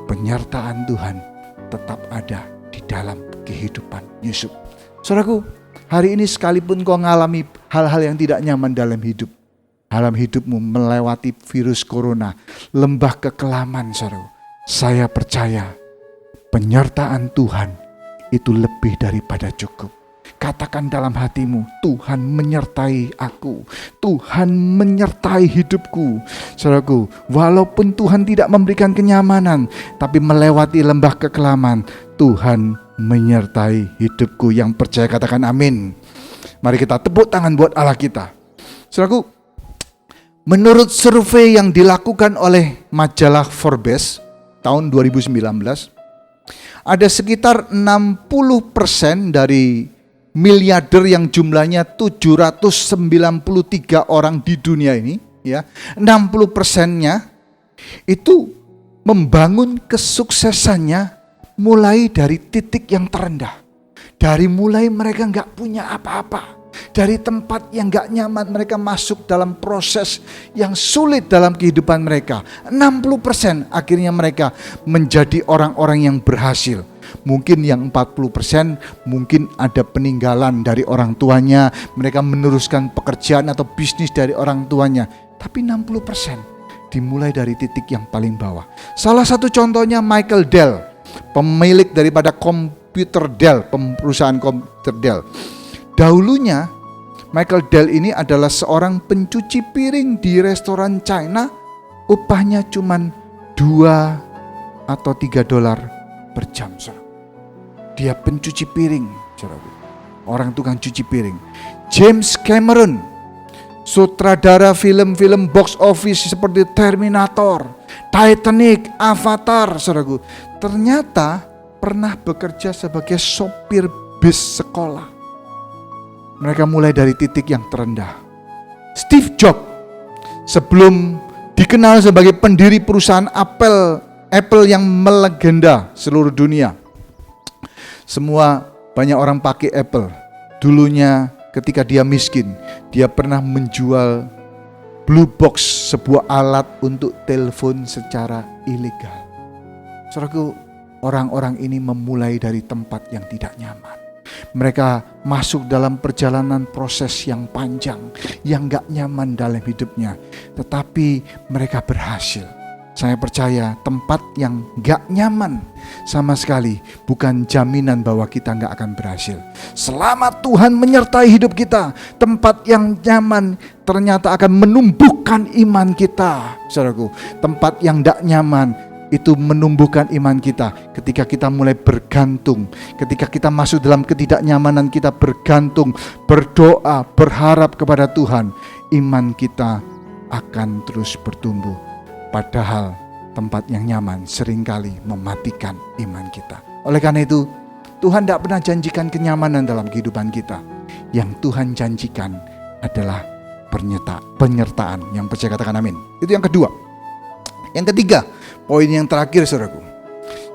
penyertaan Tuhan tetap ada di dalam kehidupan Yusuf. Saudaraku, hari ini sekalipun kau mengalami hal-hal yang tidak nyaman dalam hidupmu melewati virus corona, lembah kekelaman, saudara, saya percaya penyertaan Tuhan itu lebih daripada cukup. Katakan dalam hatimu, Tuhan menyertai aku, Tuhan menyertai hidupku. Saudaraku, walaupun Tuhan tidak memberikan kenyamanan, tapi melewati lembah kekelaman, Tuhan menyertai hidupku. Yang percaya katakan amin. Mari kita tepuk tangan buat Allah kita. Saudaraku, menurut survei yang dilakukan oleh majalah Forbes tahun 2019, ada sekitar 60% dari miliarder yang jumlahnya 793 orang di dunia ini, ya, 60%-nya itu membangun kesuksesannya mulai dari titik yang terendah. Dari mulai mereka gak punya apa-apa, dari tempat yang gak nyaman, mereka masuk dalam proses yang sulit dalam kehidupan mereka. 60% akhirnya mereka menjadi orang-orang yang berhasil. Mungkin yang 40% mungkin ada peninggalan dari orang tuanya, mereka meneruskan pekerjaan atau bisnis dari orang tuanya. Tapi 60% dimulai dari titik yang paling bawah. Salah satu contohnya Michael Dell, pemilik daripada komputer Dell, perusahaan komputer Dell. Dahulunya Michael Dell ini adalah seorang pencuci piring di restoran China. Upahnya cuman $2 atau $3 per jam. Dia pencuci piring, orang tukang cuci piring. James Cameron, sutradara film-film box office seperti Terminator, Titanic, Avatar, saudaraku, ternyata pernah bekerja sebagai sopir bis sekolah. Mereka mulai dari titik yang terendah. Steve Jobs, sebelum dikenal sebagai pendiri perusahaan Apple yang melegenda seluruh dunia. Semua banyak orang pakai Apple. Dulunya ketika dia miskin, dia pernah menjual Blue Box, sebuah alat untuk telepon secara ilegal. Saudaraku, orang-orang ini memulai dari tempat yang tidak nyaman. Mereka masuk dalam perjalanan proses yang panjang, yang gak nyaman dalam hidupnya. Tetapi mereka berhasil. Saya percaya tempat yang gak nyaman sama sekali bukan jaminan bahwa kita gak akan berhasil. Selama Tuhan menyertai hidup kita, tempat yang nyaman ternyata akan menumbuhkan iman kita. Saudaraku, tempat yang gak nyaman itu menumbuhkan iman kita ketika kita mulai bergantung, ketika kita masuk dalam ketidaknyamanan, kita bergantung, berdoa, berharap kepada Tuhan, iman kita akan terus bertumbuh. Padahal tempat yang nyaman seringkali mematikan iman kita. Oleh karena itu, Tuhan tidak pernah janjikan kenyamanan dalam kehidupan kita. Yang Tuhan janjikan adalah penyertaan. Yang percaya katakan amin. Itu yang kedua. Yang ketiga, poin yang terakhir, saudaraku.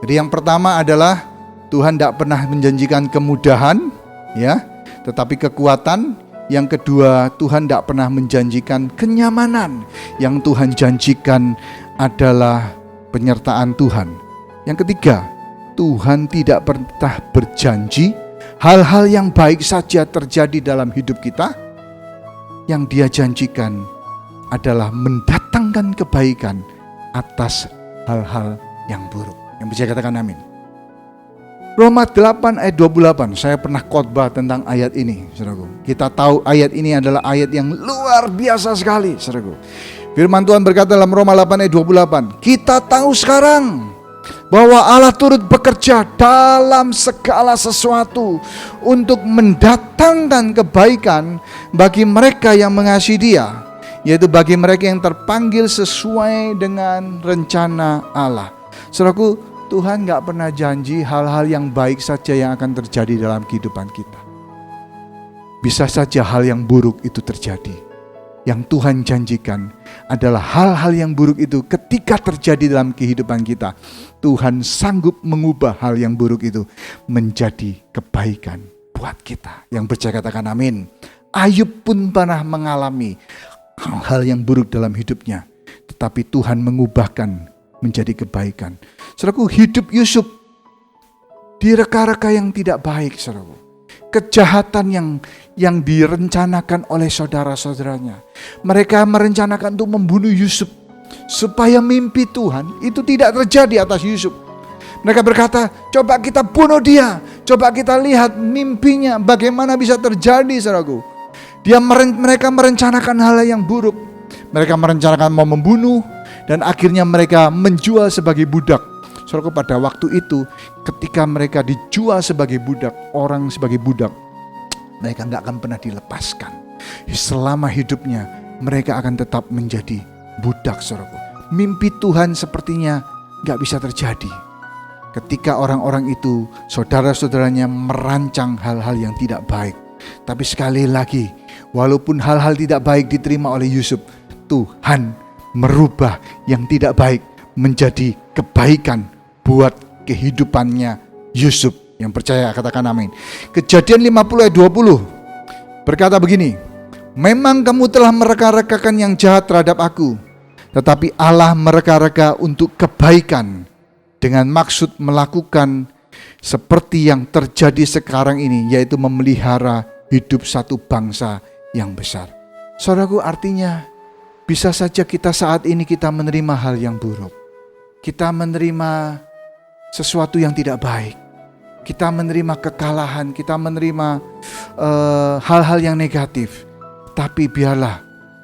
Jadi yang pertama adalah Tuhan tidak pernah menjanjikan kemudahan, ya, tetapi kekuatan. Yang kedua, Tuhan tidak pernah menjanjikan kenyamanan. Yang Tuhan janjikan adalah penyertaan Tuhan. Yang ketiga, Tuhan tidak pernah berjanji hal-hal yang baik saja terjadi dalam hidup kita. Yang Dia janjikan adalah mendatangkan kebaikan atas hal-hal yang buruk. Yang bisa katakan amin. Roma 8 ayat 28. Saya pernah khotbah tentang ayat ini, saudaraku. Kita tahu ayat ini adalah ayat yang luar biasa sekali, saudaraku. Firman Tuhan berkata dalam Roma 8 ayat 28, kita tahu sekarang bahwa Allah turut bekerja dalam segala sesuatu untuk mendatangkan kebaikan bagi mereka yang mengasihi Dia, yaitu bagi mereka yang terpanggil sesuai dengan rencana Allah. Saudaraku, Tuhan gak pernah janji hal-hal yang baik saja yang akan terjadi dalam kehidupan kita. Bisa saja hal yang buruk itu terjadi. Yang Tuhan janjikan adalah hal-hal yang buruk itu ketika terjadi dalam kehidupan kita, Tuhan sanggup mengubah hal yang buruk itu menjadi kebaikan buat kita. Yang percaya katakan amin. Ayub pun pernah mengalami hal yang buruk dalam hidupnya, tetapi Tuhan mengubahkan menjadi kebaikan. Saudaraku, hidup Yusuf direka-reka yang tidak baik, saudaraku. Kejahatan yang direncanakan oleh saudara-saudaranya. Mereka merencanakan untuk membunuh Yusuf supaya mimpi Tuhan itu tidak terjadi atas Yusuf. Mereka berkata, coba kita bunuh dia, coba kita lihat mimpinya bagaimana bisa terjadi, saudaraku. Mereka merencanakan hal yang buruk. Mereka merencanakan mau membunuh, dan akhirnya mereka menjual sebagai budak. Saudaraku, pada waktu itu ketika mereka dijual sebagai budak, orang sebagai budak, mereka gak akan pernah dilepaskan. Selama hidupnya mereka akan tetap menjadi budak, saudaraku. Mimpi Tuhan sepertinya gak bisa terjadi ketika orang-orang itu, saudara-saudaranya merancang hal-hal yang tidak baik. Tapi sekali lagi, walaupun hal-hal tidak baik diterima oleh Yusuf, Tuhan merubah yang tidak baik menjadi kebaikan buat kehidupannya Yusuf. Yang percaya katakan amin. Kejadian 50 ayat 20 berkata begini, memang kamu telah mereka-rekakan yang jahat terhadap aku, tetapi Allah mereka-reka untuk kebaikan dengan maksud melakukan seperti yang terjadi sekarang ini, yaitu memelihara hidup satu bangsa yang besar. Saudaraku, artinya bisa saja kita saat ini kita menerima hal yang buruk. Kita menerima sesuatu yang tidak baik. Kita menerima kekalahan, kita menerima hal-hal yang negatif. Tapi biarlah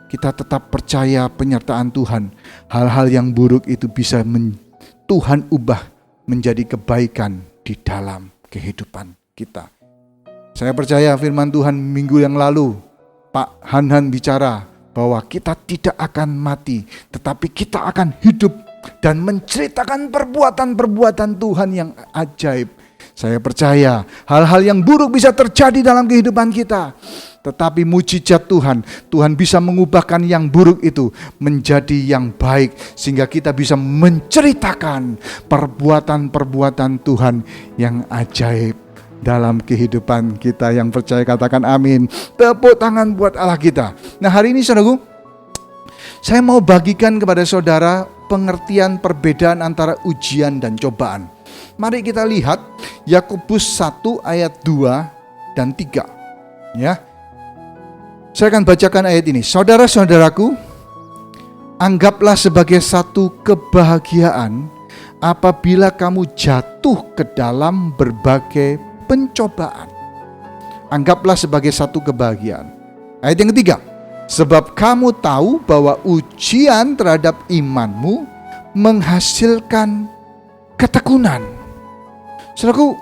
kita tetap percaya penyertaan Tuhan. Hal-hal yang buruk itu bisa Tuhan ubah menjadi kebaikan di dalam kehidupan kita. Saya percaya firman Tuhan minggu yang lalu, Pak Han bicara bahwa kita tidak akan mati, tetapi kita akan hidup dan menceritakan perbuatan-perbuatan Tuhan yang ajaib. Saya percaya hal-hal yang buruk bisa terjadi dalam kehidupan kita, tetapi mujizat Tuhan bisa mengubahkan yang buruk itu menjadi yang baik, sehingga kita bisa menceritakan perbuatan-perbuatan Tuhan yang ajaib dalam kehidupan kita. Yang percaya katakan amin. Tepuk tangan buat Allah kita. Nah, hari ini saudaraku, saya mau bagikan kepada saudara pengertian perbedaan antara ujian dan cobaan. Mari kita lihat Yakobus 1 ayat 2 dan 3. Ya. Saya akan bacakan ayat ini. Saudara-saudaraku, anggaplah sebagai satu kebahagiaan apabila kamu jatuh ke dalam berbagai pencobaan. Anggaplah sebagai satu kebahagiaan. Ayat yang ketiga. Sebab kamu tahu bahwa ujian terhadap imanmu menghasilkan ketekunan. Saudaraku,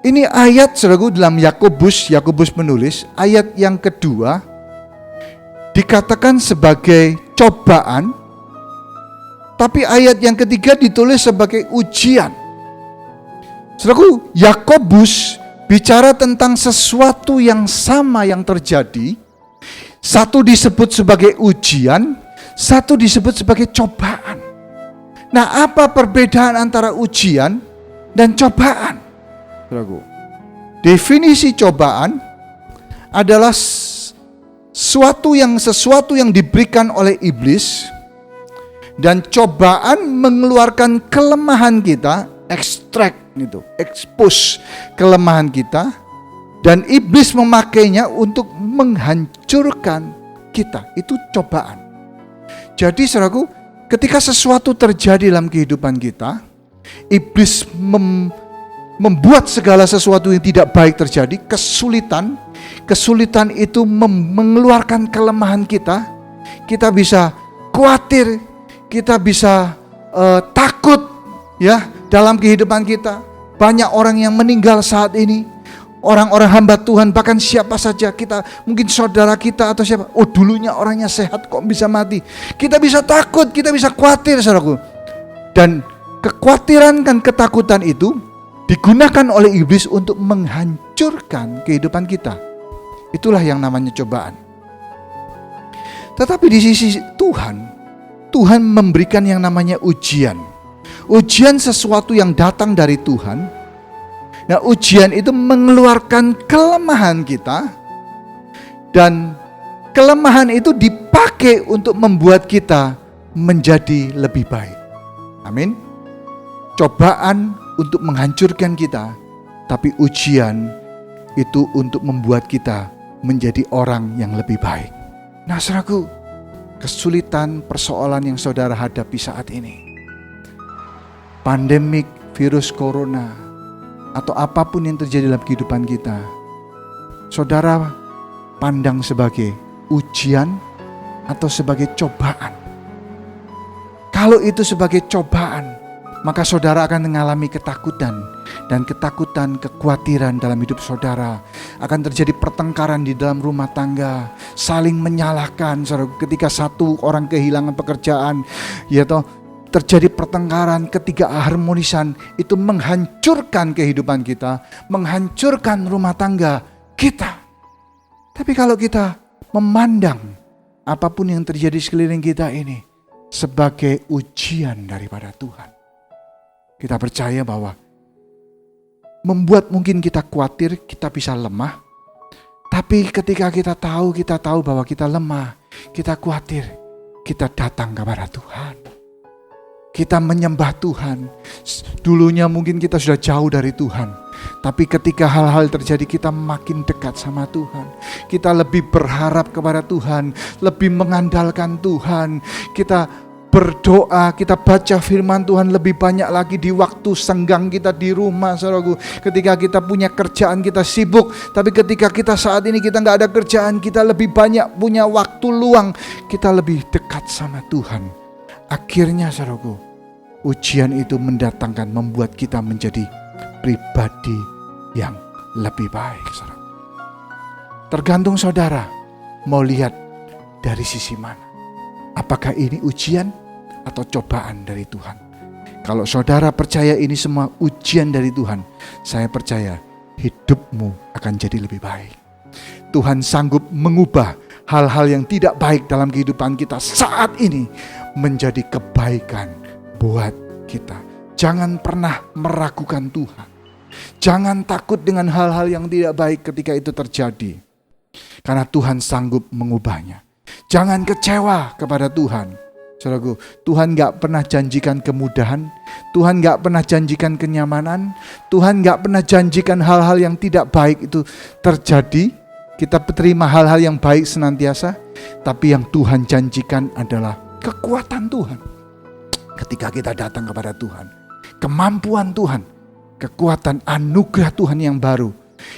ini ayat saudaraku dalam Yakobus menulis ayat yang kedua dikatakan sebagai cobaan, tapi ayat yang ketiga ditulis sebagai ujian. Saudaraku, Yakobus bicara tentang sesuatu yang sama yang terjadi. Satu disebut sebagai ujian, satu disebut sebagai cobaan. Nah, apa perbedaan antara ujian dan cobaan? Saudaraku, definisi cobaan adalah sesuatu yang diberikan oleh iblis, dan cobaan mengeluarkan kelemahan kita, expose kelemahan kita, dan iblis memakainya untuk menghancurkan kita. Itu cobaan. Jadi saudaraku, ketika sesuatu terjadi dalam kehidupan kita, iblis membuat segala sesuatu yang tidak baik terjadi, kesulitan itu mengeluarkan kelemahan kita. Kita bisa khawatir, kita bisa takut ya dalam kehidupan kita. Banyak orang yang meninggal saat ini, orang-orang hamba Tuhan, bahkan siapa saja kita, mungkin saudara kita atau siapa, oh dulunya orangnya sehat kok bisa mati. Kita bisa takut, kita bisa khawatir saudaraku. Dan kekhawatiran dan ketakutan itu digunakan oleh iblis untuk menghancurkan kehidupan kita. Itulah yang namanya cobaan. Tetapi di sisi Tuhan memberikan yang namanya ujian. Ujian sesuatu yang datang dari Tuhan. Nah, ujian itu mengeluarkan kelemahan kita, dan kelemahan itu dipakai untuk membuat kita menjadi lebih baik. Amin. Cobaan untuk menghancurkan kita, tapi ujian itu untuk membuat kita menjadi orang yang lebih baik. Nah, saudaraku, kesulitan persoalan yang saudara hadapi saat ini, pandemik virus corona, atau apapun yang terjadi dalam kehidupan kita, saudara pandang sebagai ujian atau sebagai cobaan. Kalau itu sebagai cobaan, maka saudara akan mengalami ketakutan, dan ketakutan, kekhawatiran dalam hidup saudara. Akan terjadi pertengkaran di dalam rumah tangga, saling menyalahkan. Ketika satu orang kehilangan pekerjaan, ya toh, terjadi pertengkaran, ketidakharmonisan, itu menghancurkan kehidupan kita, menghancurkan rumah tangga kita. Tapi kalau kita memandang apapun yang terjadi sekeliling kita ini sebagai ujian daripada Tuhan, kita percaya bahwa membuat mungkin kita khawatir, kita bisa lemah. Tapi ketika kita tahu bahwa kita lemah, kita khawatir, kita datang kepada Tuhan. Kita menyembah Tuhan. Dulunya mungkin kita sudah jauh dari Tuhan, tapi ketika hal-hal terjadi kita makin dekat sama Tuhan. Kita lebih berharap kepada Tuhan, lebih mengandalkan Tuhan. Kita berdoa, kita baca firman Tuhan lebih banyak lagi di waktu senggang kita di rumah, saudaraku. Ketika kita punya kerjaan kita sibuk, tapi ketika kita saat ini kita nggak ada kerjaan, kita lebih banyak punya waktu luang, kita lebih dekat sama Tuhan. Akhirnya saudaraku, ujian itu mendatangkan, membuat kita menjadi pribadi yang lebih baik, saudara. Tergantung saudara mau lihat dari sisi mana. Apakah ini ujian atau cobaan dari Tuhan? Kalau saudara percaya ini semua ujian dari Tuhan, saya percaya hidupmu akan jadi lebih baik. Tuhan sanggup mengubah hal-hal yang tidak baik dalam kehidupan kita saat ini menjadi kebaikan buat kita. Jangan pernah meragukan Tuhan. Jangan takut dengan hal-hal yang tidak baik ketika itu terjadi, karena Tuhan sanggup mengubahnya. Jangan kecewa kepada Tuhan. Saudaraku, Tuhan gak pernah janjikan kemudahan, Tuhan gak pernah janjikan kenyamanan, Tuhan gak pernah janjikan hal-hal yang tidak baik itu terjadi. Kita terima hal-hal yang baik senantiasa, tapi yang Tuhan janjikan adalah kekuatan Tuhan. Ketika kita datang kepada Tuhan, kemampuan Tuhan, kekuatan anugerah Tuhan yang baru,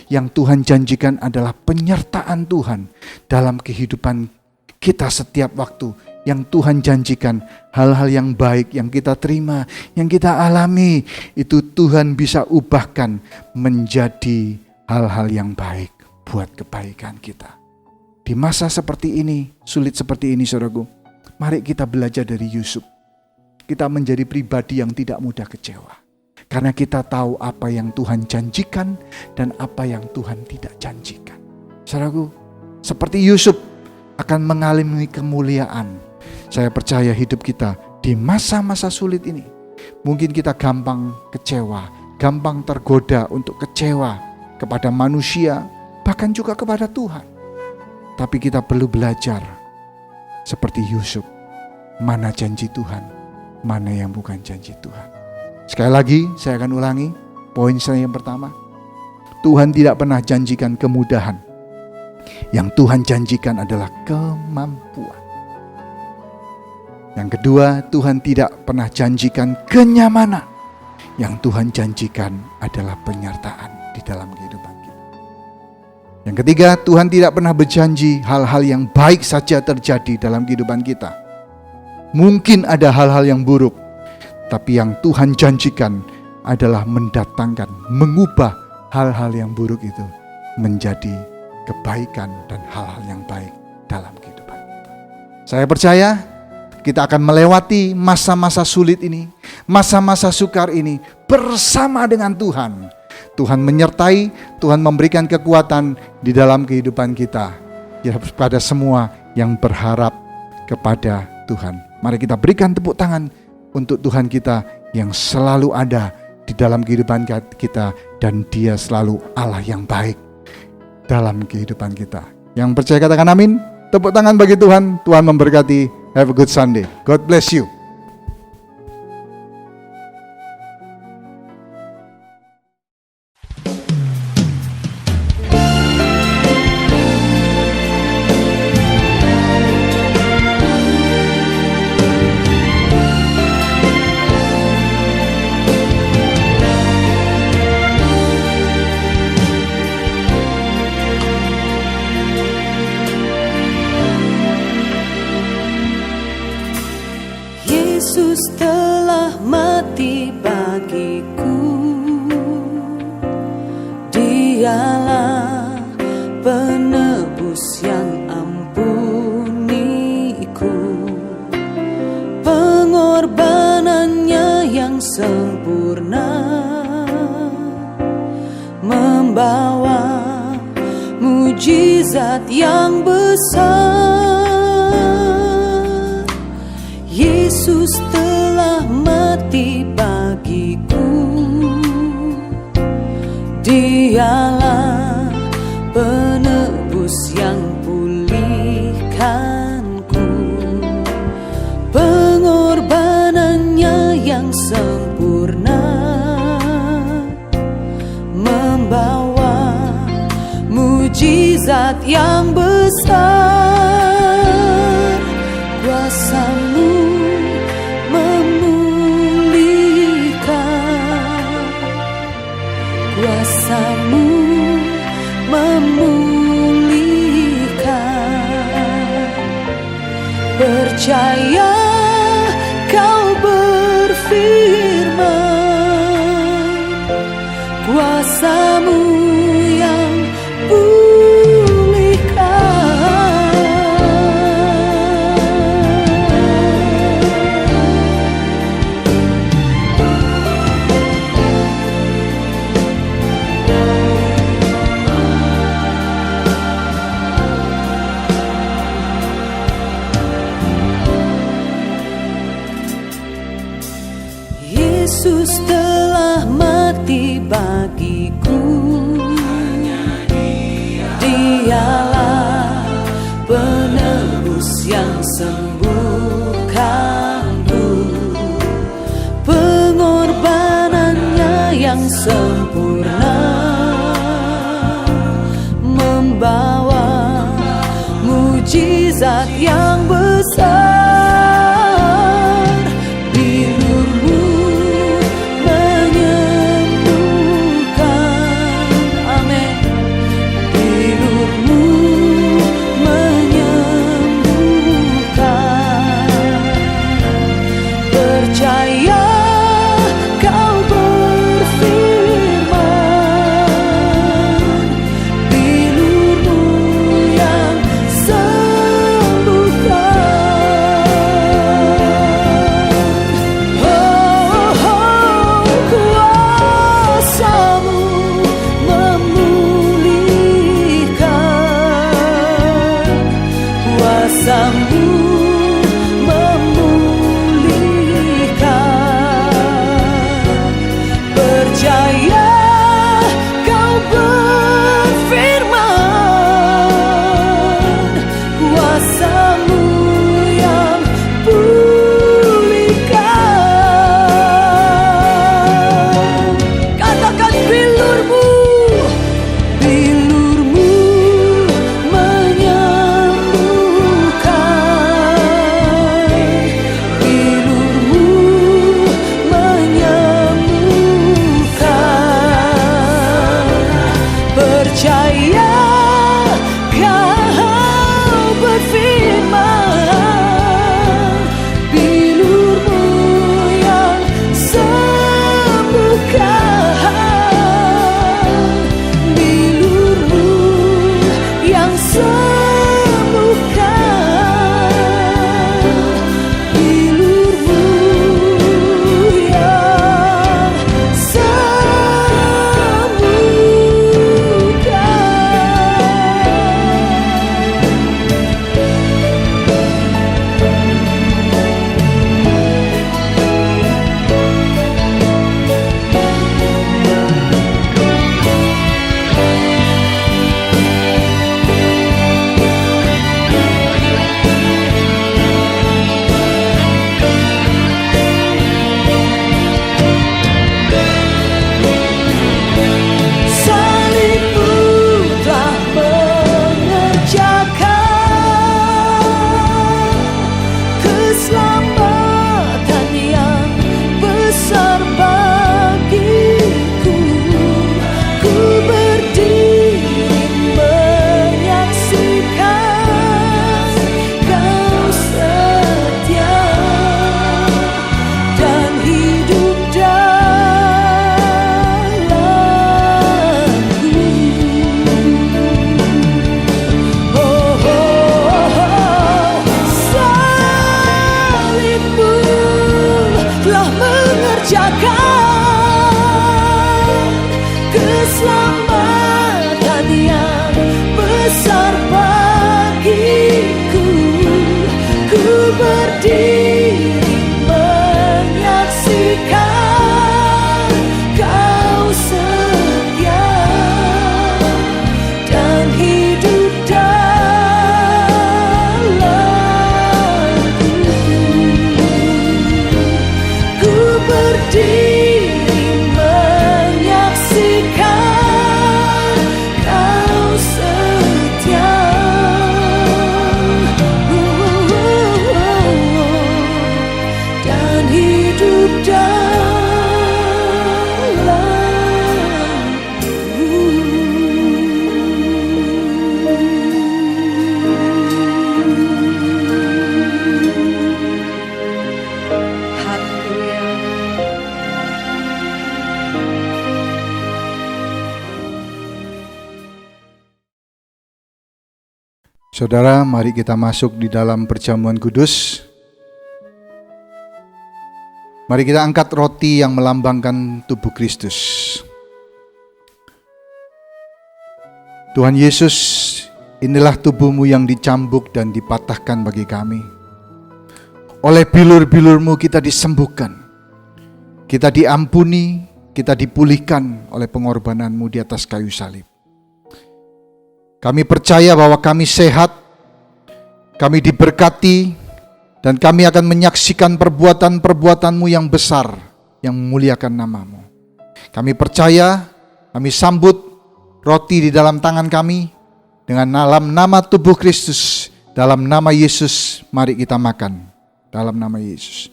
yang Tuhan janjikan adalah penyertaan Tuhan dalam kehidupan kita setiap waktu. Yang Tuhan janjikan hal-hal yang baik yang kita terima, yang kita alami, itu Tuhan bisa ubahkan menjadi hal-hal yang baik buat kebaikan kita. Di masa seperti ini, sulit seperti ini saudaraku, mari kita belajar dari Yusuf. Kita menjadi pribadi yang tidak mudah kecewa, karena kita tahu apa yang Tuhan janjikan dan apa yang Tuhan tidak janjikan. Saudaraku, seperti Yusuf akan mengalami kemuliaan. Saya percaya hidup kita di masa-masa sulit ini, mungkin kita gampang kecewa, gampang tergoda untuk kecewa kepada manusia, bahkan juga kepada Tuhan. Tapi kita perlu belajar seperti Yusuf, mana janji Tuhan, mana yang bukan janji Tuhan. Sekali lagi saya akan ulangi poin saya yang pertama. Tuhan tidak pernah janjikan kemudahan. Yang Tuhan janjikan adalah kemampuan. Yang kedua, Tuhan tidak pernah janjikan kenyamanan. Yang Tuhan janjikan adalah penyertaan di dalam kehidupan kita. Yang ketiga, Tuhan tidak pernah berjanji hal-hal yang baik saja terjadi dalam kehidupan kita. Mungkin ada hal-hal yang buruk, tapi yang Tuhan janjikan adalah mendatangkan, mengubah hal-hal yang buruk itu menjadi kebaikan dan hal-hal yang baik dalam kehidupan kita. Saya percaya kita akan melewati masa-masa sulit ini, masa-masa sukar ini bersama dengan Tuhan. Tuhan menyertai, Tuhan memberikan kekuatan di dalam kehidupan kita. Ya, pada semua yang berharap kepada Tuhan. Mari kita berikan tepuk tangan untuk Tuhan kita yang selalu ada di dalam kehidupan kita, dan Dia selalu Allah yang baik dalam kehidupan kita. Yang percaya katakan amin. Tepuk tangan bagi Tuhan. Tuhan memberkati. Have a good Sunday. God bless you. Yesus telah mati bagiku, Dialah penebus yang ampuniku. Pengorbanannya yang sempurna membawa mujizat yang besar. Yesus telah mati bagiku, Dialah penebus yang pulihkanku. Pengorbanannya sempurna, membawa mujizat yang besar. Kuasa-Mu memulihkan, Kuasa-Mu memulihkan. Percaya Kau berfirman, Kuasa-Mu yang Yesus telah mati bagiku. Dialah penebus yang sembuhkanku. Pengorbanannya yang sempurna, membawa mujizat yang besar. Percaya Kau berfirman, bilur-Mu yang sembuhkan. Kuasa-Mu memulihkan, Kuasa-Mu percaya Kau berfirman, Kuasa-Mu yang pulihkan. Katakan bilur-Mu, bilur-Mu menyembuhkan, bilur-Mu percaya Kau berfirman, bilur-Mu yang sembuhkan, bilur-Mu yang sembuhkan, bilur-Mu yang keselamatan yang besar bagiku. Ku berdiri menyaksikan Kau setia dan hidup dalamku. Ku Saudara, mari kita masuk di dalam perjamuan kudus. Mari kita angkat roti yang melambangkan tubuh Kristus. Tuhan Yesus, inilah tubuhmu yang dicambuk dan dipatahkan bagi kami. Oleh bilur-bilurmu kita disembuhkan. Kita diampuni, kita dipulihkan oleh pengorbananmu di atas kayu salib. Kami percaya bahwa kami sehat, kami diberkati, dan kami akan menyaksikan perbuatan-perbuatanmu yang besar, yang memuliakan namamu. Kami percaya, kami sambut roti di dalam tangan kami, dengan dalam nama tubuh Kristus, dalam nama Yesus, mari kita makan, dalam nama Yesus.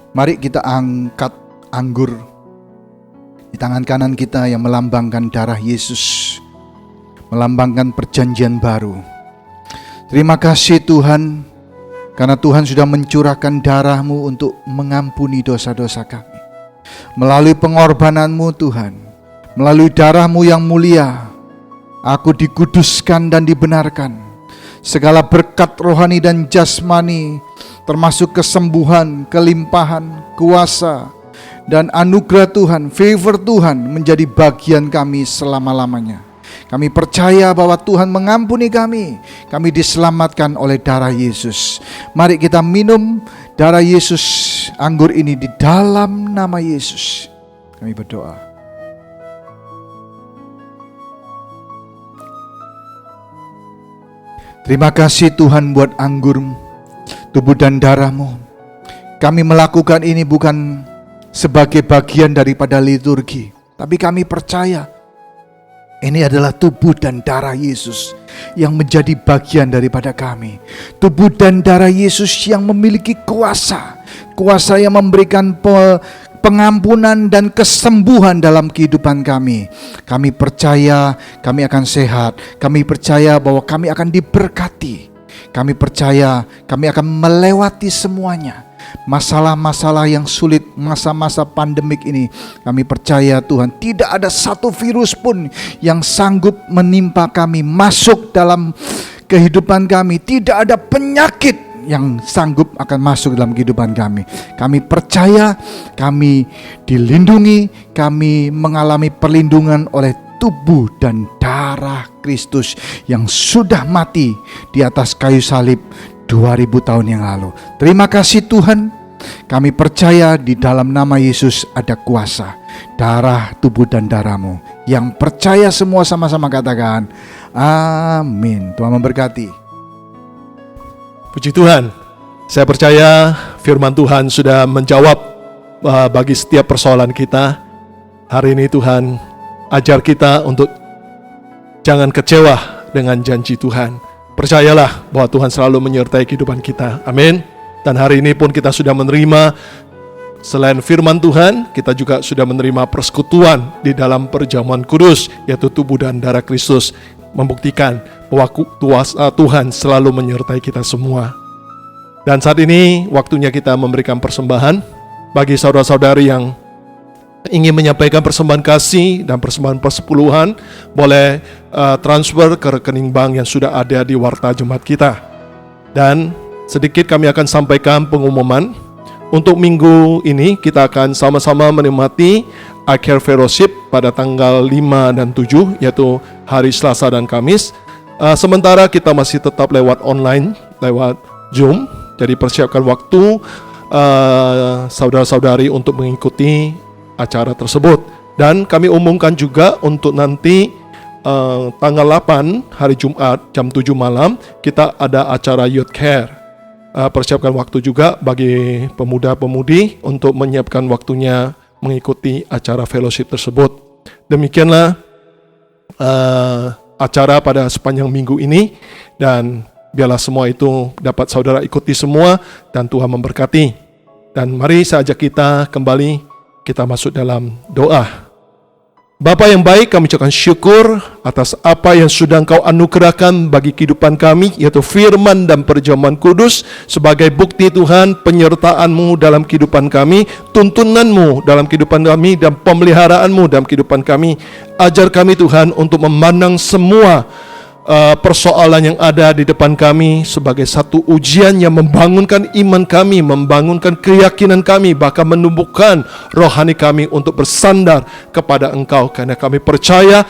Mari kita angkat anggur di tangan kanan kita yang melambangkan darah Yesus, melambangkan perjanjian baru. Terima kasih Tuhan, karena Tuhan sudah mencurahkan darah-Mu untuk mengampuni dosa-dosa kami. Melalui pengorbanan-Mu Tuhan, melalui darah-Mu yang mulia, aku dikuduskan dan dibenarkan. Segala berkat rohani dan jasmani, termasuk kesembuhan, kelimpahan, kuasa, dan anugerah Tuhan, favor Tuhan menjadi bagian kami selama-lamanya. Kami percaya bahwa Tuhan mengampuni kami diselamatkan oleh darah Yesus. Mari kita minum darah Yesus, anggur ini di dalam nama Yesus. Kami berdoa. Terima kasih Tuhan buat anggur, tubuh dan darah-Mu. Kami melakukan ini bukan sebagai bagian daripada liturgi, tapi kami percaya ini adalah tubuh dan darah Yesus yang menjadi bagian daripada kami. Tubuh dan darah Yesus yang memiliki kuasa yang memberikan pengampunan dan kesembuhan dalam kehidupan kami. Kami percaya kami akan sehat. Kami percaya bahwa kami akan diberkati. Kami percaya kami akan melewati semuanya. Masalah-masalah yang sulit, masa-masa pandemik ini, kami percaya Tuhan tidak ada satu virus pun yang sanggup menimpa kami, masuk dalam kehidupan kami. Tidak ada penyakit yang sanggup akan masuk dalam kehidupan kami. Kami percaya kami dilindungi, kami mengalami perlindungan oleh tubuh dan darah Kristus yang sudah mati di atas kayu salib 2000 tahun yang lalu. Terima kasih Tuhan. Kami percaya di dalam nama Yesus ada kuasa. Darah, tubuh dan darah-Mu. Yang percaya semua sama-sama katakan amin. Tuhan memberkati. Puji Tuhan. Saya percaya firman Tuhan sudah menjawab bagi setiap persoalan kita. Hari ini Tuhan ajar kita untuk jangan kecewa dengan janji Tuhan. Percayalah bahwa Tuhan selalu menyertai kehidupan kita. Amin. Dan hari ini pun kita sudah menerima, selain firman Tuhan, kita juga sudah menerima persekutuan di dalam perjamuan kudus, yaitu tubuh dan darah Kristus, membuktikan bahwa Tuhan selalu menyertai kita semua. Dan saat ini waktunya kita memberikan persembahan bagi saudara-saudari yang ingin menyampaikan persembahan kasih dan persembahan persepuluhan, boleh transfer ke rekening bank yang sudah ada di warta jemaat kita. Dan sedikit kami akan sampaikan pengumuman. Untuk minggu ini kita akan sama-sama menikmati Akhir Fellowship pada tanggal 5 dan 7, yaitu hari Selasa dan Kamis. Sementara kita masih tetap lewat online, lewat Zoom. Jadi persiapkan waktu saudara-saudari untuk mengikuti acara tersebut. Dan kami umumkan juga untuk nanti tanggal 8 hari Jumat jam 7 malam kita ada acara Youth Care. Persiapkan waktu juga bagi pemuda-pemudi untuk menyiapkan waktunya mengikuti acara fellowship tersebut. Demikianlah acara pada sepanjang minggu ini, dan biarlah semua itu dapat saudara ikuti semua dan Tuhan memberkati. Dan mari saya ajak kita kembali, kita masuk dalam doa. Bapa yang baik, kami ucapkan syukur atas apa yang sudah Engkau anugerahkan bagi kehidupan kami, yaitu firman dan perjamuan kudus sebagai bukti Tuhan penyertaan-Mu dalam kehidupan kami, tuntunan-Mu dalam kehidupan kami, dan pemeliharaanmu dalam kehidupan kami. Ajar kami Tuhan untuk memandang semua persoalan yang ada di depan kami sebagai satu ujian yang membangunkan iman kami, membangunkan keyakinan kami, bahkan menumbuhkan rohani kami untuk bersandar kepada Engkau, karena kami percaya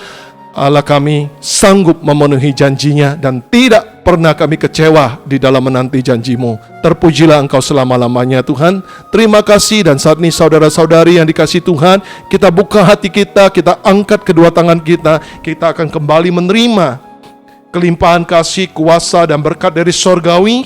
Allah kami sanggup memenuhi janjinya dan tidak pernah kami kecewa di dalam menanti janji-Mu. Terpujilah Engkau selama-lamanya Tuhan. Terima kasih, dan saat ini saudara-saudari yang dikasihi Tuhan, kita buka hati kita angkat kedua tangan kita akan kembali menerima kelimpahan kasih, kuasa, dan berkat dari sorgawi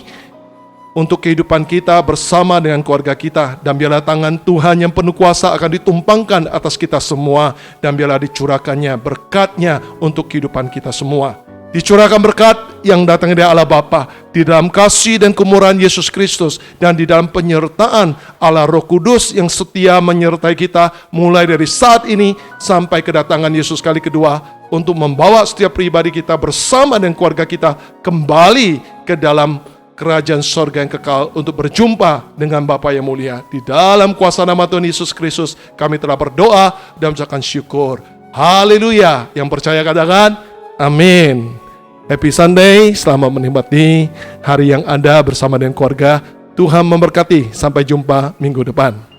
untuk kehidupan kita bersama dengan keluarga kita. Dan biarlah tangan Tuhan yang penuh kuasa akan ditumpangkan atas kita semua, dan biarlah dicurahkannya berkat-Nya untuk kehidupan kita semua. Dicurahkan berkat yang datang dari Allah Bapa, di dalam kasih dan kemurahan Yesus Kristus, dan di dalam penyertaan Allah Roh Kudus yang setia menyertai kita mulai dari saat ini sampai kedatangan Yesus kali kedua, untuk membawa setiap pribadi kita bersama dengan keluarga kita kembali ke dalam kerajaan sorga yang kekal untuk berjumpa dengan Bapa yang mulia. Di dalam kuasa nama Tuhan Yesus Kristus kami telah berdoa dan mengucapkan syukur. Haleluya. Yang percaya katakan amin. Happy Sunday, selamat menikmati hari yang Anda bersama dengan keluarga. Tuhan memberkati, sampai jumpa minggu depan.